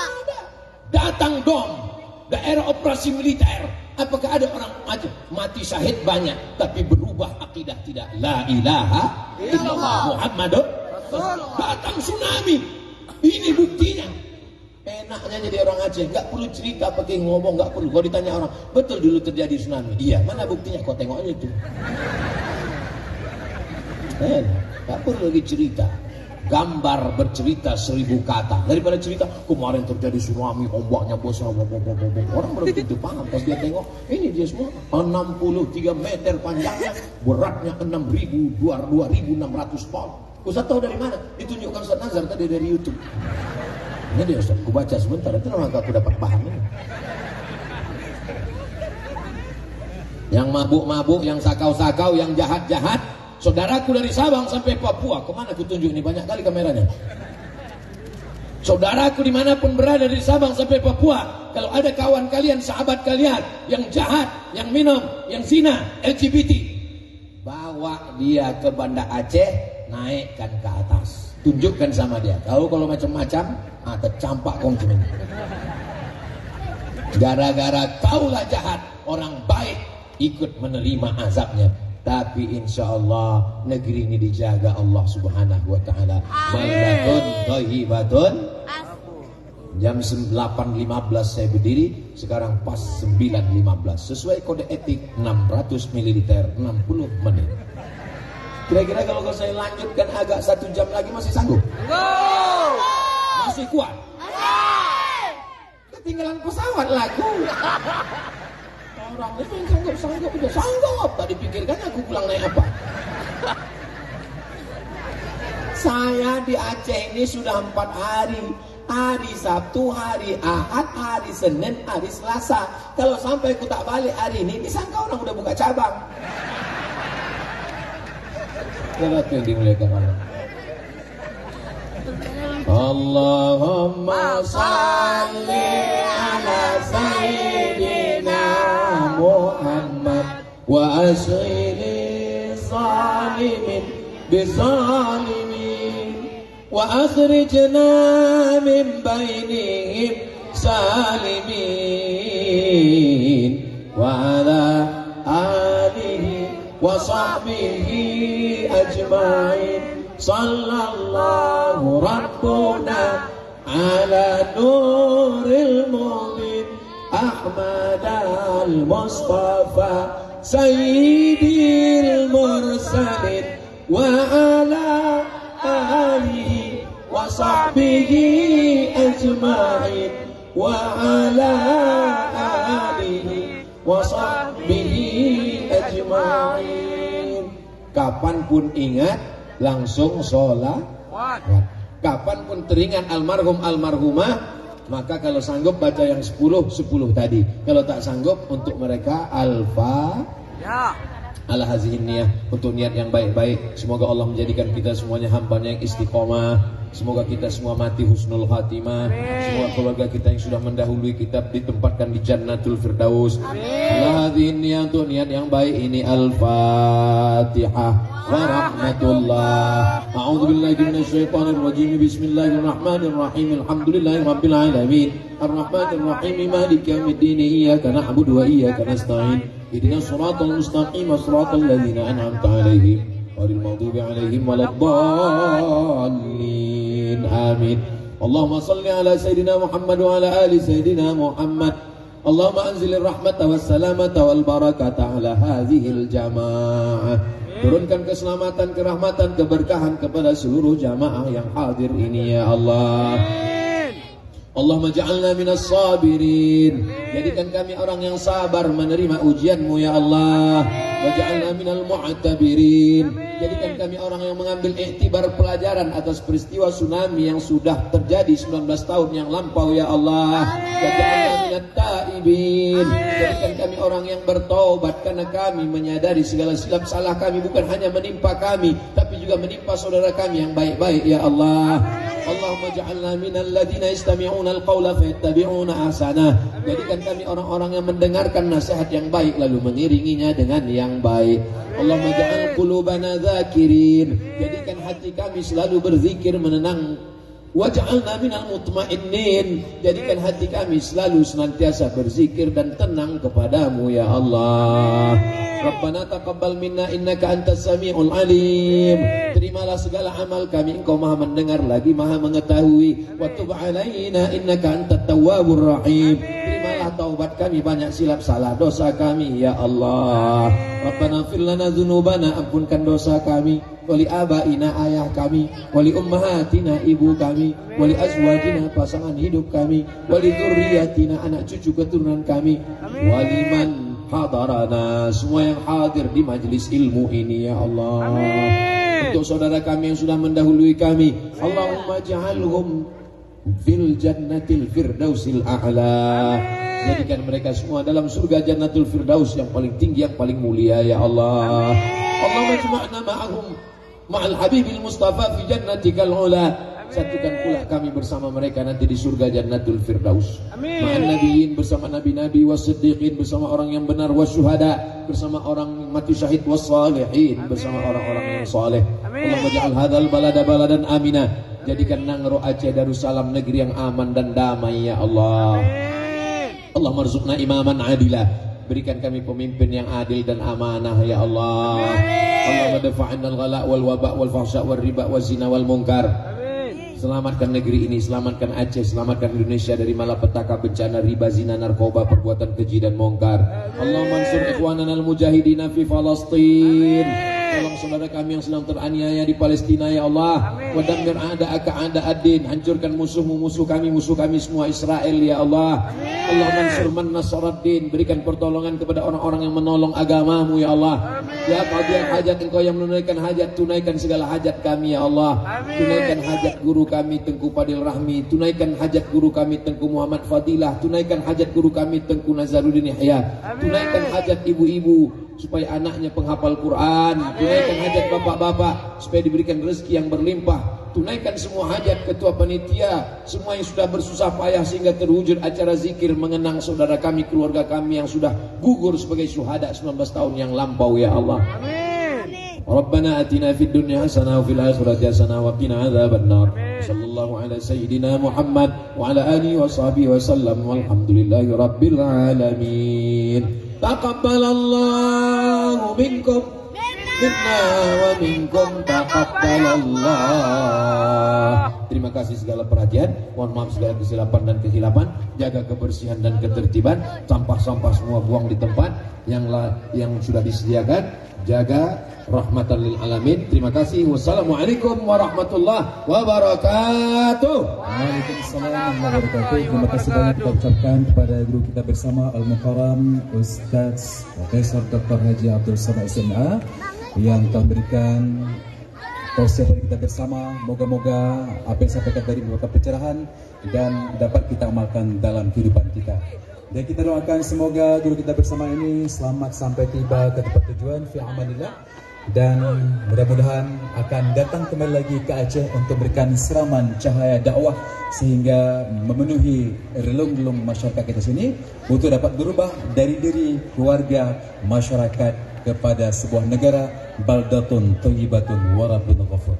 Datang DOM, daerah operasi militer. Apakah ada orang Aceh mati syahid banyak, tapi berubah akidah tidak? La ilaha illallah Muhammadur Rasulullah. Datang tsunami, ini buktinya. Enaknya jadi orang Aceh, nggak perlu cerita, pakai ngomong, nggak perlu. Kalau ditanya orang, betul dulu terjadi tsunami? Iya, mana buktinya? Kau tengok aja tuh. Nggak perlu lagi cerita. Gambar bercerita 1000 kata daripada cerita kemarin terjadi tsunami, ombaknya besar. Orang belum tentu paham. Pas dia tengok, ini dia semua 63 meter panjangnya, beratnya 2.600 pound. Ustaz tahu dari mana? Ditunjukkan Ustaz Nazar tadi dari YouTube. Ini dia Ustaz, aku baca sebentar, itu maka aku dapat paham ini. Yang mabuk-mabuk, yang sakau-sakau, yang jahat-jahat, saudaraku dari Sabang sampai Papua, kemana aku tunjuk ini, banyak kali kameranya. Saudaraku dimanapun berada dari Sabang sampai Papua, kalau ada kawan kalian, sahabat kalian yang jahat, yang minum, yang zina, LGBT, bawa dia ke Banda Aceh, naikkan ke atas, tunjukkan sama dia. Kalau macam-macam, tercampak kongcung ini. Gara-gara kaulah jahat, orang baik ikut menerima azabnya. Tapi insya Allah negeri ini dijaga Allah Subhanahu wa ta'ala. Baldatun thayyibatun. Jam 8.15 saya berdiri, sekarang pas 9.15. Sesuai kode etik 600 ml 60 menit. Kira-kira kalau saya lanjutkan agak 1 jam lagi masih sanggup? Masih kuat? Ketinggalan pesawat lagu. Orang itu sanggup udah sanggup. Tak dipikirkan aku pulang naik apa. Saya di Aceh ini sudah 4 hari. Hari Sabtu, hari Ahad, hari Senin, hari Selasa. Kalau sampai aku tak balik hari ini, disangka orang udah buka cabang. Kenapa yang dimuliakan Allah? Allahumma salli ala sayyidina Muhammad wa asghili zalimin bizalimin wa akhrijna min bainihim salimin wa ala alihi wa sahbihi أجمعين صلى الله ربنا على نور المبين أحمد المصطفى سيد المرسلين وعلى آله وصحبه أجمعين وعلى آله وصحبه أجمعين. Kapanpun ingat langsung sholat. Kapanpun teringat almarhum almarhumah, maka kalau sanggup baca yang 10 tadi. Kalau tak sanggup untuk mereka Al-Fatihah. Ala hazihin niyah, untuk niat yang baik-baik. Semoga Allah menjadikan kita semuanya hambanya yang istiqomah. Semoga kita semua mati husnul khatimah. Semua keluarga kita yang sudah mendahului kita ditempatkan di Jannatul Firdaus. Ala hazihin niyah, untuk niat yang baik ini. Al-Fatihah. Wa rahmatullah. A'udzu billahi minasyaitonir rajim. Bismillahirrahmanirrahim. Alhamdulillahi rabbil alamin. Arrahmanir rahim. Maliki yaumiddin. Iyyaka na'budu wa iyyaka nasta'in. اهدنا الصراط المستقيم صراط الذين أنعمت عليهم غير المغضوب عليهم ولا الضالين آمين. اللهم صل على سيدنا محمد وعلى آل سيدنا محمد. اللهم أنزل الرحمة والسلامة والبركة على هذه الجماعة. Turunkan keselamatan, kerahmatan, keberkahan kepada seluruh jamaah yang hadir ini ya Allah. Allahumma ja'alna minas sabirin. Jadikan kami orang yang sabar menerima ujianmu ya Allah. Wa ja'alna minal mu'tabirin. Jadikan kami orang yang mengambil iktibar pelajaran atas peristiwa tsunami yang sudah terjadi 19 tahun yang lampau ya Allah. Wa ja'alna minat taibin. Jadikan kami orang yang bertaubat karena kami menyadari segala silap salah kami bukan hanya menimpa kami tapi juga menimpa saudara kami yang baik-baik ya Allah. Allahumma ja'alna minal ladina yastami'una al-qawla fayattabi'una ahsanah. Jadikan kami orang-orang yang mendengarkan nasihat yang baik lalu mengiringinya dengan yang baik. Allahumma ja'al qulubana dzakirin. Jadikan hati kami selalu berzikir menenang. Waj'alna minal mutmainnin. Jadikan hati kami selalu senantiasa berzikir dan tenang kepadamu ya Allah. Rabbana taqabbal minna innaka antas samiul alim. Terimalah segala amal kami, Engkau Maha mendengar lagi Maha mengetahui. Wa tub alaina innaka antat tawwabur rahim. Terimalah taubat kami, banyak silap salah dosa kami ya Allah. Rabbana fir lana dzunubana, ampunkan dosa kami. Wali abaina, ayah kami. Wali ummahatina, ibu kami. Wali azwajina, pasangan hidup kami. Wali dzurriyyatina, anak cucu keturunan kami. Waliman hadarana, semua yang hadir di majlis ilmu ini ya Allah. Amin. Untuk saudara kami yang sudah mendahului kami, Allahumma ja'alhum fil jannatil firdausil a'la. Jadikan mereka semua dalam surga Jannatul Firdaus yang paling tinggi, yang paling mulia ya Allah. Allahumma jma'na ma'ahum ma'al habibil mustafa fi jannatikal ula. Satukan pula kami bersama mereka nanti di surga Jannatul Firdaus. Ma'an nabiyyin, bersama nabi-nabi, was-siddiqin, bersama orang yang benar, was-syuhada, bersama orang mati syahid, was-salihin, bersama orang-orang yang saleh. Allahumma ja'al hadzal balada baladan amina. Jadikan Nangro Aceh Darussalam negeri yang aman dan damai ya Allah. Allahumma rzuqna imaman adila. Berikan kami pemimpin yang adil dan amanah ya Allah. Allahumma dafa'na al-ghala wal waba wal fahsya wal riba wal zina wal munkar. Selamatkan negeri ini, selamatkan Aceh, selamatkan Indonesia dari malapetaka, bencana, riba, zina, narkoba, perbuatan keji dan mungkar. Allahumma ansur ikhwanana al-mujahidina fi Falastin. Tolong saudara kami yang sedang teraniaya di Palestina ya Allah. Wa dammir a'da'aka a'da'ad-din. Hancurkan musuh-mu, musuh kami semua Israel ya Allah. Allahumma ansur man nasaraddin. Berikan pertolongan kepada orang-orang yang menolong agamamu ya Allah. Ya qadiyal hajat, Engkau yang menunaikan hajat, tunaikan segala hajat kami ya Allah. Tunaikan hajat guru kami Tengku Fadil Rahmi, tunaikan hajat guru kami Tengku Muhammad Fadilah, tunaikan hajat guru kami Tengku Nazaruddin Yahya, tunaikan hajat ibu-ibu supaya anaknya penghafal Quran, tunaikan hajat bapak-bapak supaya diberikan rezeki yang berlimpah, tunaikan semua hajat ketua panitia, semua yang sudah bersusah payah sehingga terwujud acara zikir mengenang saudara kami, keluarga kami yang sudah gugur sebagai syuhada 19 tahun yang lampau ya Allah. Amin. Rabbana atina fid dunya hasanah wa fil akhirati hasanah wa qina adzabannar. Sallallahu ala sayyidina Muhammad wa ala alihi wa sahbihi wa sallam walhamdulillahi rabbil alamin. Taqabbalallahu minkum. minna wa minkum taqabbalallah. Terima kasih segala perhatian, mohon maaf segala kesilapan dan kehilapan. Jaga kebersihan dan ketertiban, sampah-sampah semua buang di tempat yang sudah disediakan. Jaga rahmatan lil alamin. Terima kasih. Wassalamualaikum warahmatullahi wabarakatuh. Waalaikumsalam warahmatullahi wabarakatuh. Terima kasih banyak kita ucapkan kepada guru kita bersama Al-Mukarram Ustaz Profesor Dr. Haji Abdul Somad SMA yang telah memberikan tausiah kepada kita bersama. Moga-moga apa yang sampaikan tadi merupakan pencerahan dan dapat kita amalkan dalam kehidupan kita. Dan kita doakan semoga guru kita bersama ini selamat sampai tiba ke tempat tujuan fi amanillah, dan mudah-mudahan akan datang kembali lagi ke Aceh untuk memberikan siraman cahaya dakwah sehingga memenuhi relung-relung masyarakat kita sini untuk dapat berubah dari diri keluarga masyarakat kepada sebuah negara baldatun thayyibatun wa rabbun ghafur.